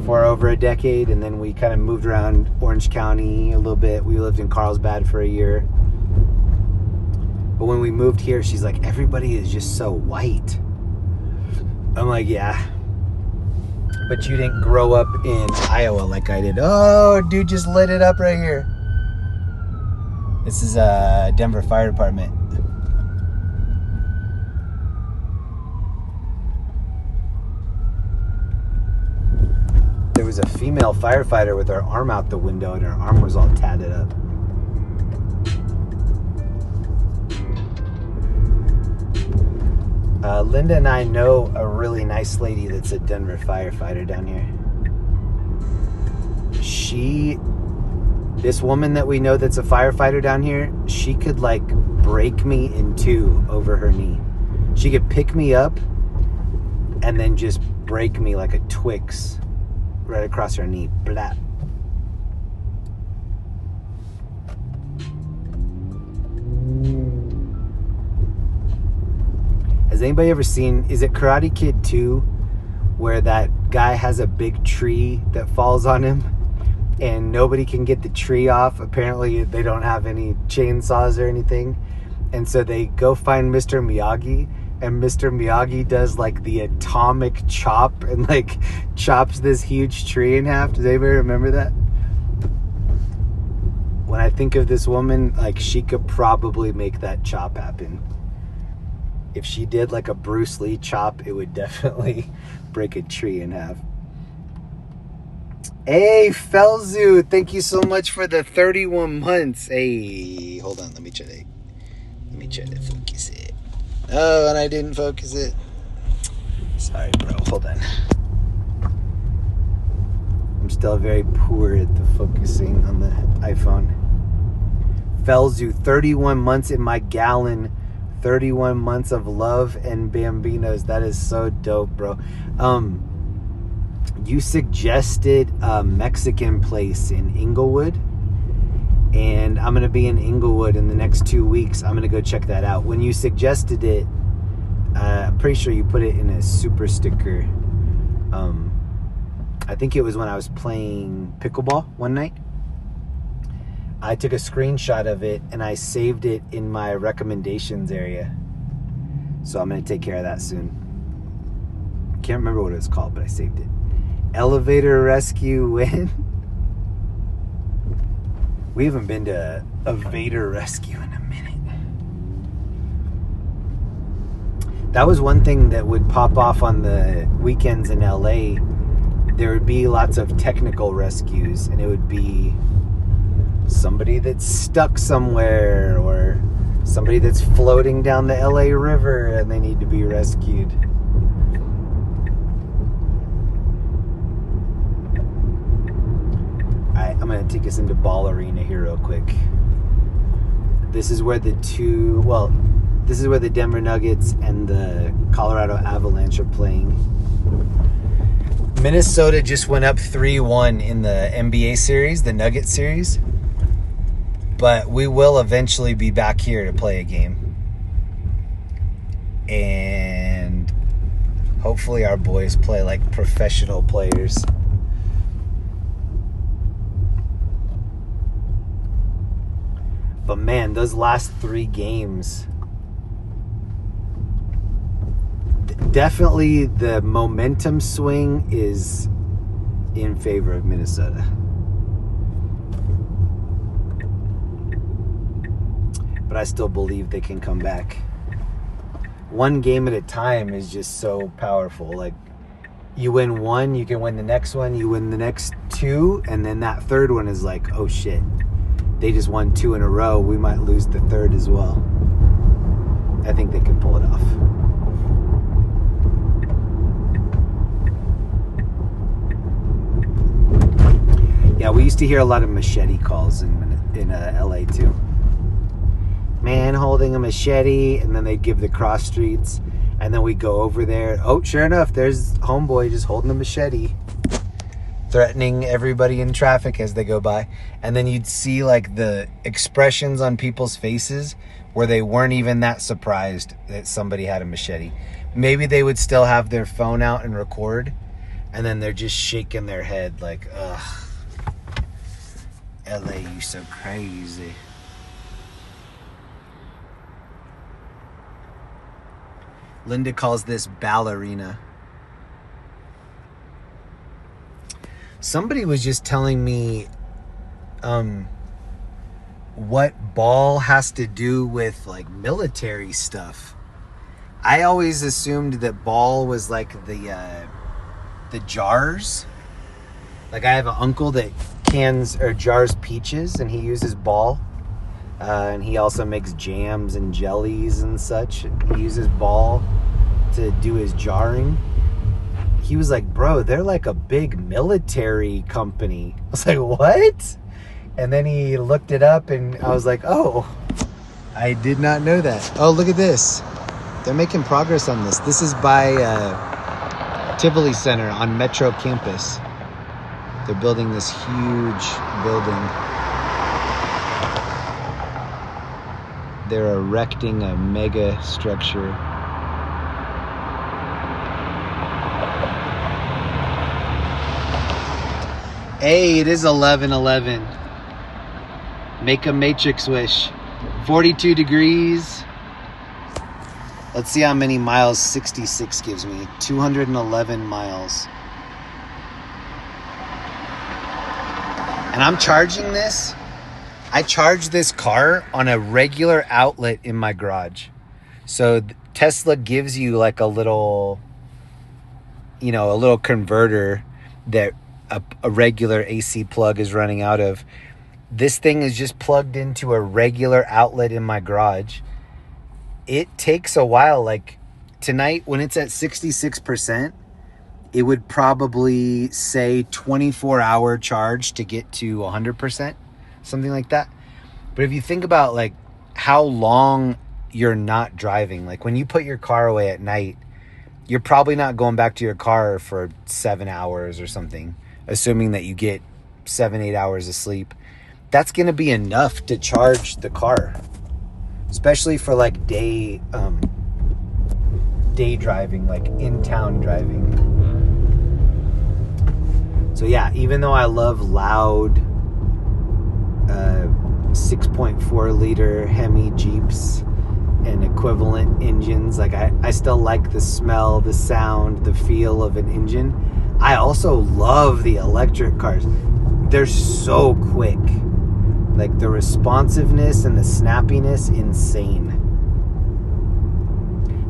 S2: for over a decade, and then we kind of moved around Orange County a little bit. We lived in Carlsbad for a year. But when we moved here, she's like, everybody is just so white. I'm like, yeah, but you didn't grow up in Iowa like I did. Oh, dude just lit it up right here. This is a Denver Fire Department. There was a female firefighter with her arm out the window, and her arm was all tatted up. Linda and I know a really nice lady that's a Denver firefighter down here. This woman that we know that's a firefighter down here, she could like break me in two over her knee. She could pick me up and then just break me like a Twix right across her knee. Blah. Has anybody ever seen, is it Karate Kid 2, where that guy has a big tree that falls on him and nobody can get the tree off? Apparently they don't have any chainsaws or anything. And so they go find Mr. Miyagi, and Mr. Miyagi does like the atomic chop and like chops this huge tree in half. Does anybody remember that? When I think of this woman, like she could probably make that chop happen. If she did like a Bruce Lee chop, it would definitely break a tree in half. Hey, Felzu, thank you so much for the 31 months. Hey, hold on, let me try to focus it. Oh, and I didn't focus it. Sorry, bro, hold on. I'm still very poor at the focusing on the iPhone. Felzu, 31 months in my gallon 31 months of love and Bambinos. That is so dope, bro. You suggested a Mexican place in Inglewood, and I'm going to be in Inglewood in the next 2 weeks. I'm going to go check that out. When you suggested it, I'm pretty sure you put it in a super sticker. I think it was when I was playing pickleball one night. I took a screenshot of it and I saved it in my recommendations area. So I'm going to take care of that soon. Can't remember what it was called, but I saved it. Elevator rescue win. We haven't been to a Vader rescue in a minute. That was one thing that would pop off on the weekends in LA. There would be lots of technical rescues, and it would be somebody that's stuck somewhere or somebody that's floating down the LA River and they need to be rescued. Alright, I'm going to take us into Ball Arena here real quick. This is where the Denver Nuggets and the Colorado Avalanche are playing. Minnesota just went up 3-1 in the NBA series, the Nugget series. But we will eventually be back here to play a game. And hopefully our boys play like professional players. But man, those last 3 games, definitely the momentum swing is in favor of Minnesota. But I still believe they can come back. One game at a time is just so powerful. Like, you win one, you can win the next one, you win the next 2, and then that third one is like, oh shit, they just won 2 in a row. We might lose the third as well. I think they can pull it off. Yeah, we used to hear a lot of machete calls in LA too. Man holding a machete, and then they'd give the cross streets, and then we'd go over there. Oh, sure enough, there's homeboy just holding a machete, threatening everybody in traffic as they go by. And then you'd see like the expressions on people's faces where they weren't even that surprised that somebody had a machete. Maybe they would still have their phone out and record, and then they're just shaking their head like, ugh, LA, you so crazy. Linda calls this ballerina. Somebody was just telling me what ball has to do with like military stuff. I always assumed that ball was like the jars. Like, I have an uncle that cans or jars peaches, and he uses ball. And he also makes jams and jellies and such. He uses ball to do his jarring. He was like, bro, they're like a big military company. I was like, what? And then he looked it up, and I was like, oh, I did not know that. Oh, look at this. They're making progress on this. This is by Tivoli Center on Metro Campus. They're building this huge building. They're erecting a mega structure. Hey, it is 11:11. Make a matrix wish. 42 degrees. Let's see how many miles 66 gives me. 211 miles. And I'm charging this. I charge this car on a regular outlet in my garage. So Tesla gives you like a little converter that a regular AC plug is running out of. This thing is just plugged into a regular outlet in my garage. It takes a while. Like tonight, when it's at 66%, it would probably say 24-hour charge to get to 100%, something like that. But if you think about like how long you're not driving. Like when you put your car away at night, you're probably not going back to your car for 7 hours or something, assuming that you get 7-8 hours of sleep. That's going to be enough to charge the car, especially for like day driving, like in-town driving. So yeah, even though I love loud 6.4 liter Hemi Jeeps and equivalent engines, like I still like the smell, the sound, the feel of an engine. I also love the electric cars. They're so quick. Like the responsiveness and the snappiness, insane.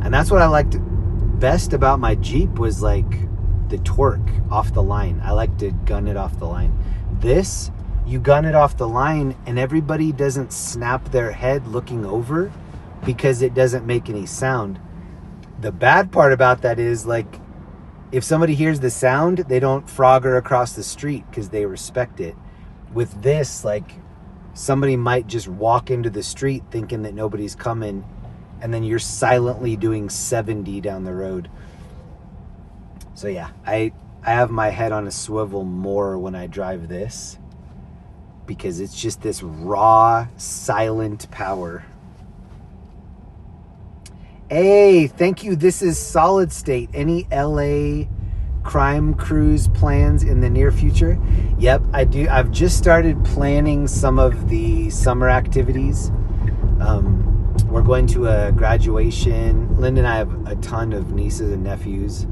S2: And that's what I liked best about my Jeep, was like the torque off the line. I like to gun it off the line. This, you gun it off the line and everybody doesn't snap their head looking over because it doesn't make any sound. The bad part about that is, like, if somebody hears the sound, they don't frogger across the street because they respect it. With this, like, somebody might just walk into the street thinking that nobody's coming, and then you're silently doing 70 down the road. So yeah, I have my head on a swivel more when I drive this, because it's just this raw, silent power. Hey, thank you. This is Solid State. Any LA crime cruise plans in the near future? Yep, I do. I've just started planning some of the summer activities. We're going to a graduation. Linda and I have a ton of nieces and nephews.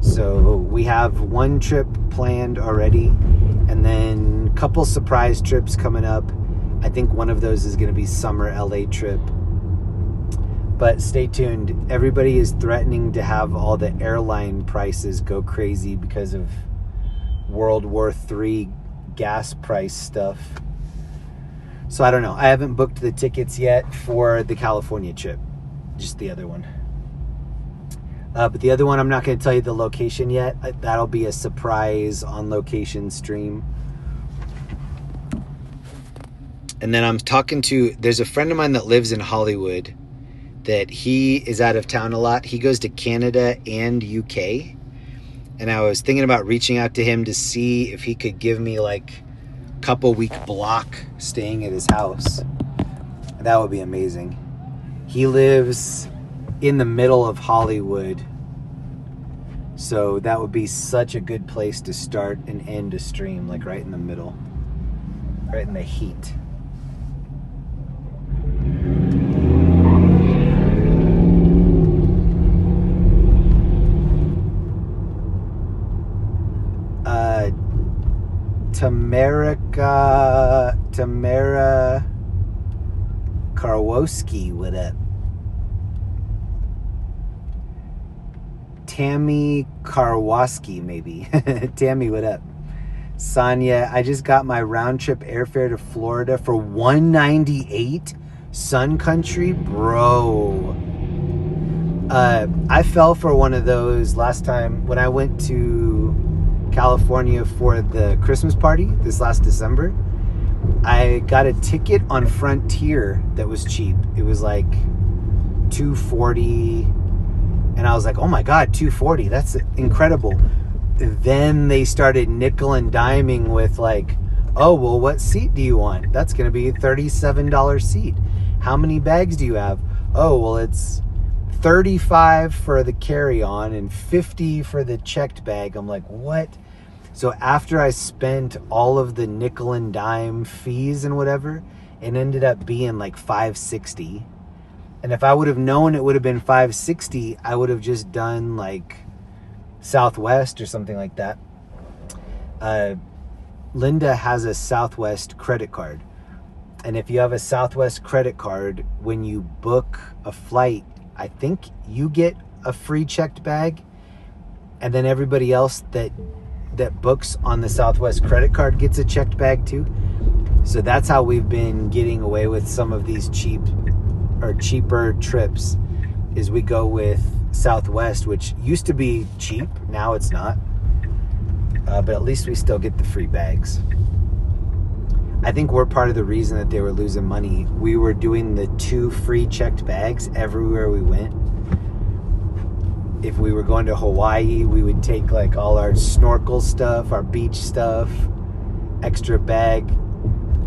S2: So we have one trip planned already, and then a couple surprise trips coming up. I think one of those is going to be summer LA trip. But stay tuned. Everybody is threatening to have all the airline prices go crazy because of World War III gas price stuff. So I don't know. I haven't booked the tickets yet for the California trip. Just the other one. But the other one, I'm not going to tell you the location yet. That'll be a surprise on location stream. And then I'm talking to, there's a friend of mine that lives in Hollywood that he is out of town a lot. He goes to Canada and UK. And I was thinking about reaching out to him to see if he could give me like a couple week block staying at his house. That would be amazing. He lives in the middle of Hollywood. So that would be such a good place to start and end a stream, like right in the middle. Right in the heat. Tamara Karwoski, what up? Tammy Karwoski, maybe. Tammy, what up? Sonia, I just got my round trip airfare to Florida for $198. Sun Country, bro. I fell for one of those last time when I went to California for the Christmas party this last December. I got a ticket on Frontier that was cheap. It was like $240, and I was like, oh my god, $240, that's incredible. Then they started nickel and diming with like, oh well, what seat do you want? That's gonna be a $37 seat. How many bags do you have? Oh well, it's $35 for the carry-on and $50 for the checked bag. I'm like, what? So after I spent all of the nickel and dime fees and whatever, it ended up being like $560. And if I would have known it would have been $560, I would have just done like Southwest or something like that. Linda has a Southwest credit card. And if you have a Southwest credit card, when you book a flight, I think you get a free checked bag. And then everybody else that books on the Southwest credit card gets a checked bag too. So that's how we've been getting away with some of these cheaper trips, is we go with Southwest, which used to be cheap. Now it's not. But at least we still get the free bags. I think we're part of the reason that they were losing money. We were doing the 2 free checked bags everywhere we went. If we were going to Hawaii, we would take like all our snorkel stuff, our beach stuff, extra bag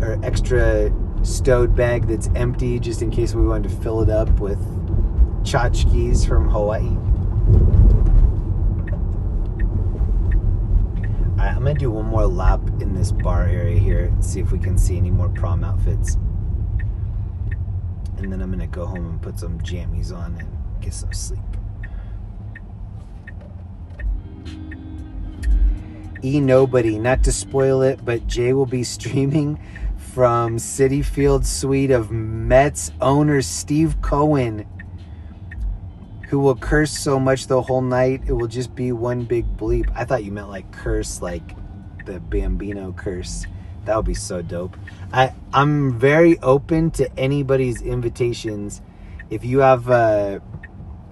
S2: or extra stowed bag that's empty just in case we wanted to fill it up with tchotchkes from Hawaii. Alright, I'm gonna do one more lap in this bar area here, see if we can see any more prom outfits. And then I'm gonna go home and put some jammies on and get some sleep. Nobody, not to spoil it, but Jay will be streaming from Citi Field Suite of Mets owner Steve Cohen, who will curse so much the whole night it will just be one big bleep. I thought you meant like curse, like the Bambino curse. That would be so dope. I'm very open to anybody's invitations. If you have an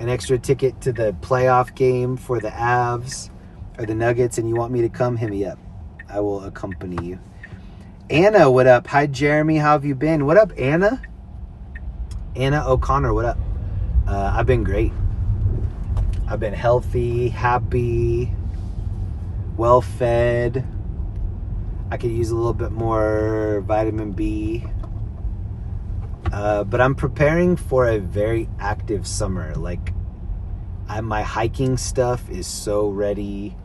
S2: extra ticket to the playoff game for the Avs or the Nuggets and you want me to come, hit me up. I will accompany you. Anna, what up? Hi, Jeremy. How have you been? What up, Anna? Anna O'Connor, what up? I've been great. I've been healthy, happy, well-fed. I could use a little bit more vitamin B. But I'm preparing for a very active summer. Like, my hiking stuff is so ready.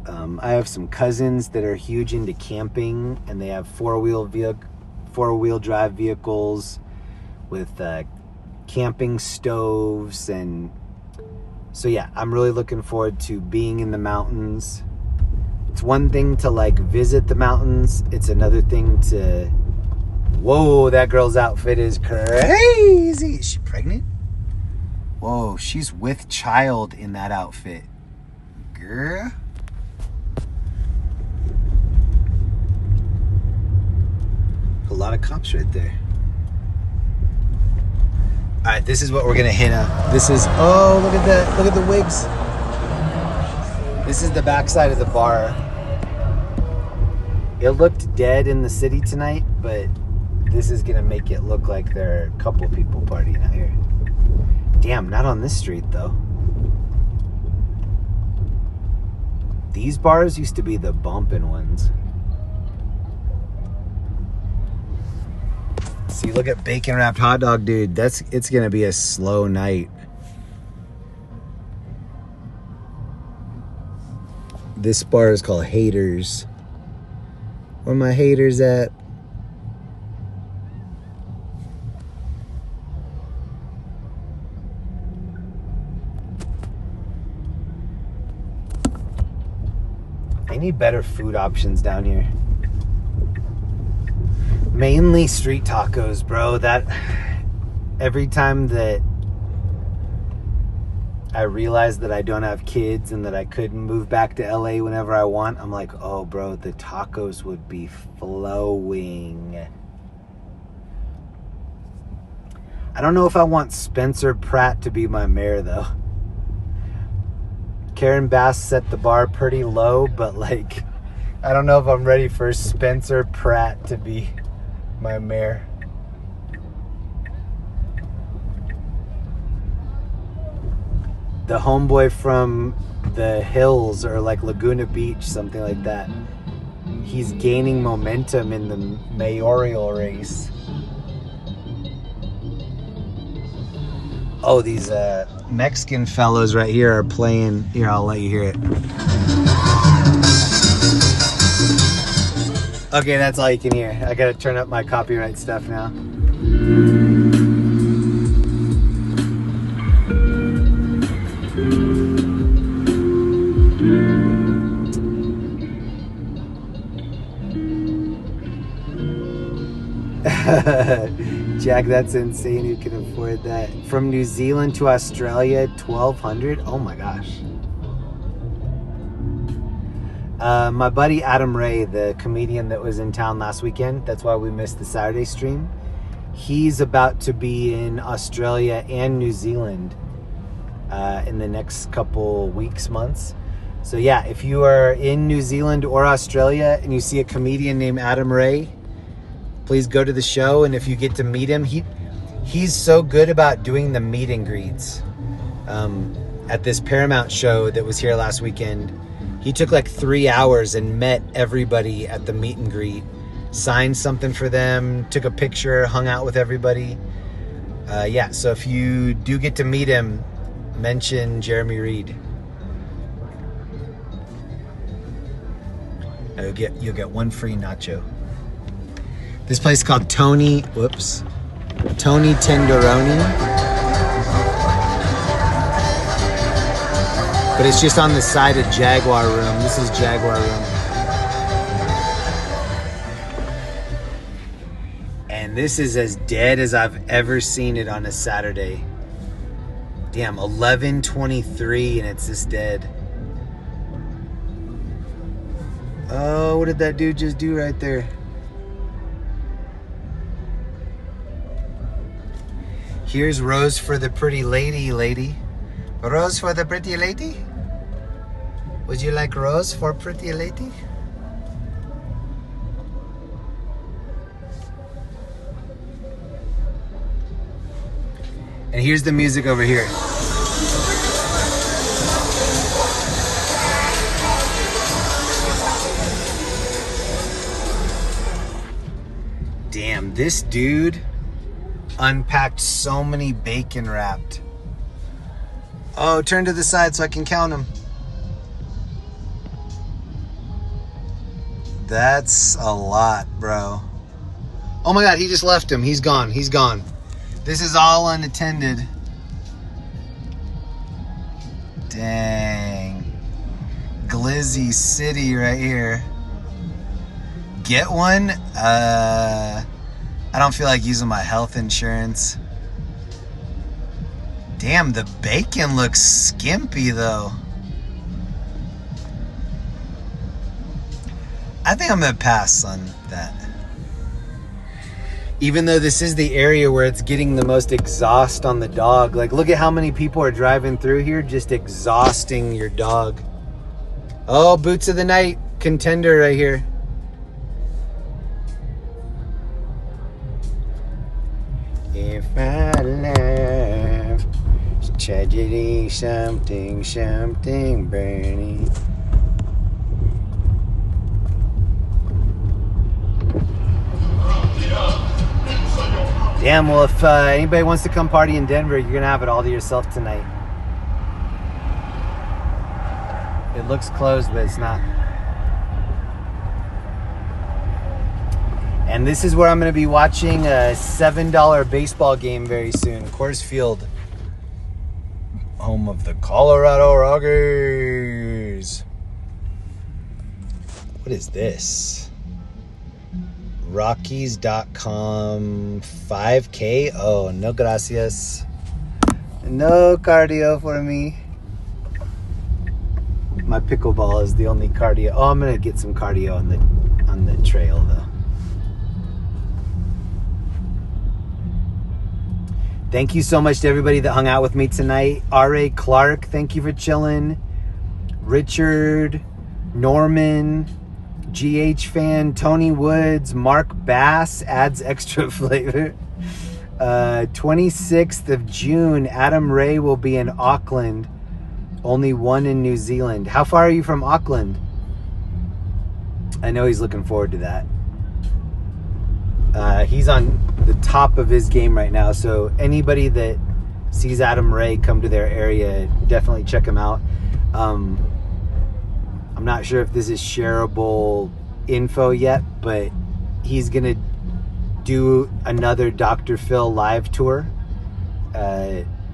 S2: I have some cousins that are huge into camping, and they have four-wheel drive vehicles with camping stoves. And so yeah, I'm really looking forward to being in the mountains. It's one thing to like visit the mountains. It's another thing to, whoa, that girl's outfit is crazy. Is she pregnant? Whoa, she's with child in that outfit. Girl. A lot of cops right there. All right, this is what we're gonna hit on. This is, oh, look at that. Look at the wigs. This is the backside of the bar. It looked dead in the city tonight, but this is gonna make it look like there are a couple people partying out here. Damn, not on this street though. These bars used to be the bumpin' ones. See, look at bacon wrapped hot dog, dude. It's gonna be a slow night. This bar is called Haters. Where my haters at? I need better food options down here. Mainly street tacos, bro. That every time that I realize that I don't have kids and that I couldn't move back to LA whenever I want, I'm like, oh, bro, the tacos would be flowing. I don't know if I want Spencer Pratt to be my mayor, though. Karen Bass set the bar pretty low, but like, I don't know if I'm ready for Spencer Pratt to be my mayor. The homeboy from the hills or like Laguna Beach, something like that. He's gaining momentum in the mayoral race. Oh, these Mexican fellows right here are playing. Here, I'll let you hear it. Okay, that's all you can hear. I gotta turn up my copyright stuff now. Jack, that's insane. Who can afford that? From New Zealand to Australia, $1,200? Oh my gosh. My buddy Adam Ray, the comedian that was in town last weekend, that's why we missed the Saturday stream. He's about to be in Australia and New Zealand in the next couple weeks, months. So yeah, if you are in New Zealand or Australia and you see a comedian named Adam Ray, please go to the show. And if you get to meet him, he's so good about doing the meet and greets. At this Paramount show that was here last weekend, he took like 3 hours and met everybody at the meet and greet, signed something for them, took a picture, hung out with everybody. Yeah, so if you do get to meet him, mention Jeremy Reed. You'll get one free nacho. This place is called Tony Tenderoni. But it's just on the side of Jaguar Room. This is Jaguar Room. And this is as dead as I've ever seen it on a Saturday. Damn, 11:23 and it's this dead. Oh, what did that dude just do right there? Here's Rose for the pretty lady. Rose for the pretty lady? Would you like rose for pretty lady? And here's the music over here. Damn, this dude unpacked so many bacon wrapped. Oh, turn to the side so I can count them. That's a lot, bro. Oh my God, he just left him. He's gone. This is all unattended. Dang. Glizzy City right here. Get one? I don't feel like using my health insurance. Damn, the bacon looks skimpy though. I think I'm gonna pass on that. Even though this is the area where it's getting the most exhaust on the dog. Like, look at how many people are driving through here just exhausting your dog. Oh, Boots of the Night contender right here. If I laugh, it's tragedy, something burning. Damn, well, if anybody wants to come party in Denver, you're going to have it all to yourself tonight. It looks closed, but it's not. And this is where I'm going to be watching a $7 baseball game very soon. Coors Field, home of the Colorado Rockies. What is this? Rockies.com 5K. Oh, no gracias. No cardio for me. My pickleball is the only cardio. Oh, I'm gonna get some cardio on the trail though. Thank you so much to everybody that hung out with me tonight. R.A. Clark, thank you for chilling. Richard, Norman, GH fan, Tony Woods, Mark Bass adds extra flavor. 26th of June, Adam Ray will be in Auckland. Only one in New Zealand. How far are you from Auckland? I know he's looking forward to that. He's on the top of his game right now, so anybody that sees Adam Ray come to their area, definitely check him out. I'm not sure if this is shareable info yet, but he's gonna do another Dr. Phil live tour.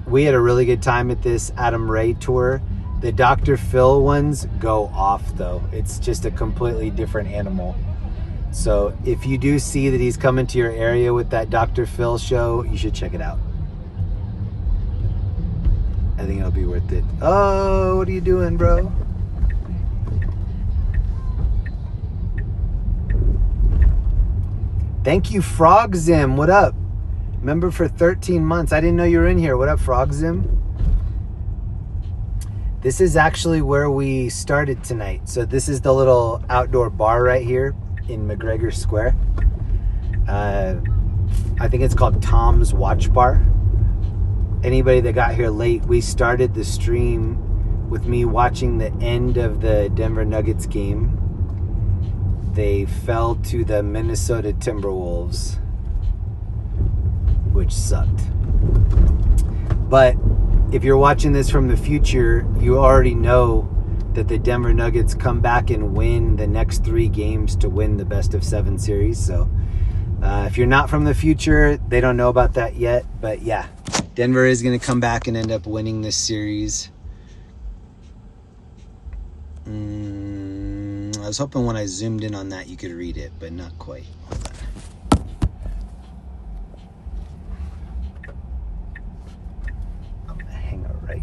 S2: We had a really good time at this Adam Ray tour. The Dr. Phil ones go off though. It's just a completely different animal. So if you do see that he's coming to your area with that Dr. Phil show, you should check it out. I think it'll be worth it. Oh, what are you doing, bro? Thank you, Frogzim. What up? Member for 13 months. I didn't know you were in here. What up, Frogzim? This is actually where we started tonight. So this is the little outdoor bar right here in McGregor Square. I think it's called Tom's Watch Bar. Anybody that got here late, we started the stream with me watching the end of the Denver Nuggets game. They fell to the Minnesota Timberwolves, which sucked. But if you're watching this from the future, you already know that the Denver Nuggets come back and win the next 3 games to win the best of 7 series. So if you're not from the future, they don't know about that yet. But yeah, Denver is going to come back and end up winning this series. I was hoping when I zoomed in on that you could read it, but not quite. Hold on. I'm going to hang it right.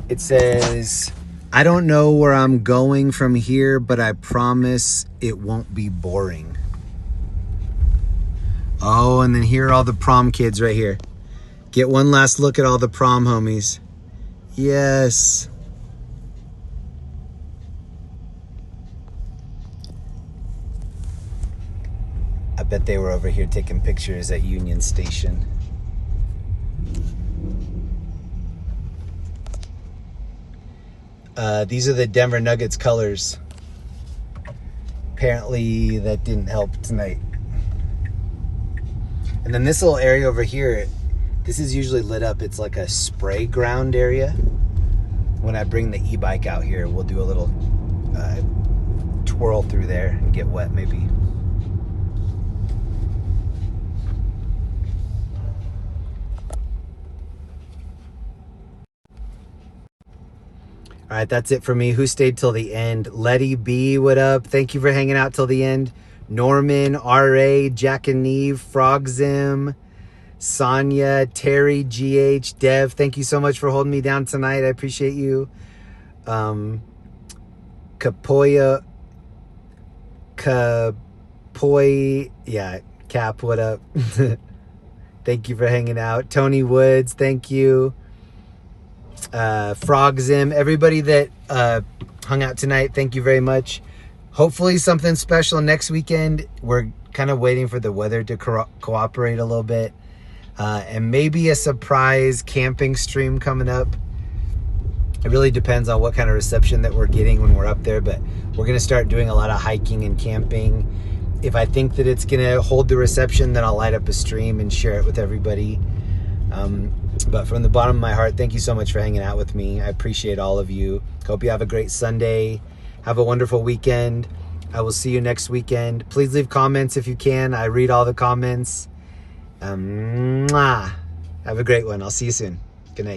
S2: It says, I don't know where I'm going from here, but I promise it won't be boring. Oh, and then here are all the prom kids right here. Get one last look at all the prom homies. Yes. I bet they were over here taking pictures at Union Station. These are the Denver Nuggets colors. Apparently that didn't help tonight. And then this little area over here, this is usually lit up. It's like a spray ground area. When I bring the e-bike out here, we'll do a little twirl through there and get wet maybe. All right, that's it for me. Who stayed till the end? Letty B, what up? Thank you for hanging out till the end. Norman, R.A., Jack and Neve, Frogzim, Sonia, Terry, GH, Dev, thank you so much for holding me down tonight. I appreciate you. Kapoy, yeah, Cap, what up? Thank you for hanging out. Tony Woods, thank you. Frogzim, everybody that hung out tonight, thank you very much. Hopefully something special next weekend. We're kind of waiting for the weather to cooperate a little bit. And maybe a surprise camping stream coming up. It really depends on what kind of reception that we're getting when we're up there, but we're going to start doing a lot of hiking and camping. If I think that it's going to hold the reception, then I'll light up a stream and share it with everybody. But from the bottom of my heart, thank you so much for hanging out with me. I appreciate all of you. Hope you have a great Sunday. Have a wonderful weekend. I will see you next weekend. Please leave comments if you can. I read all the comments. Have a great one. I'll see you soon. Good night.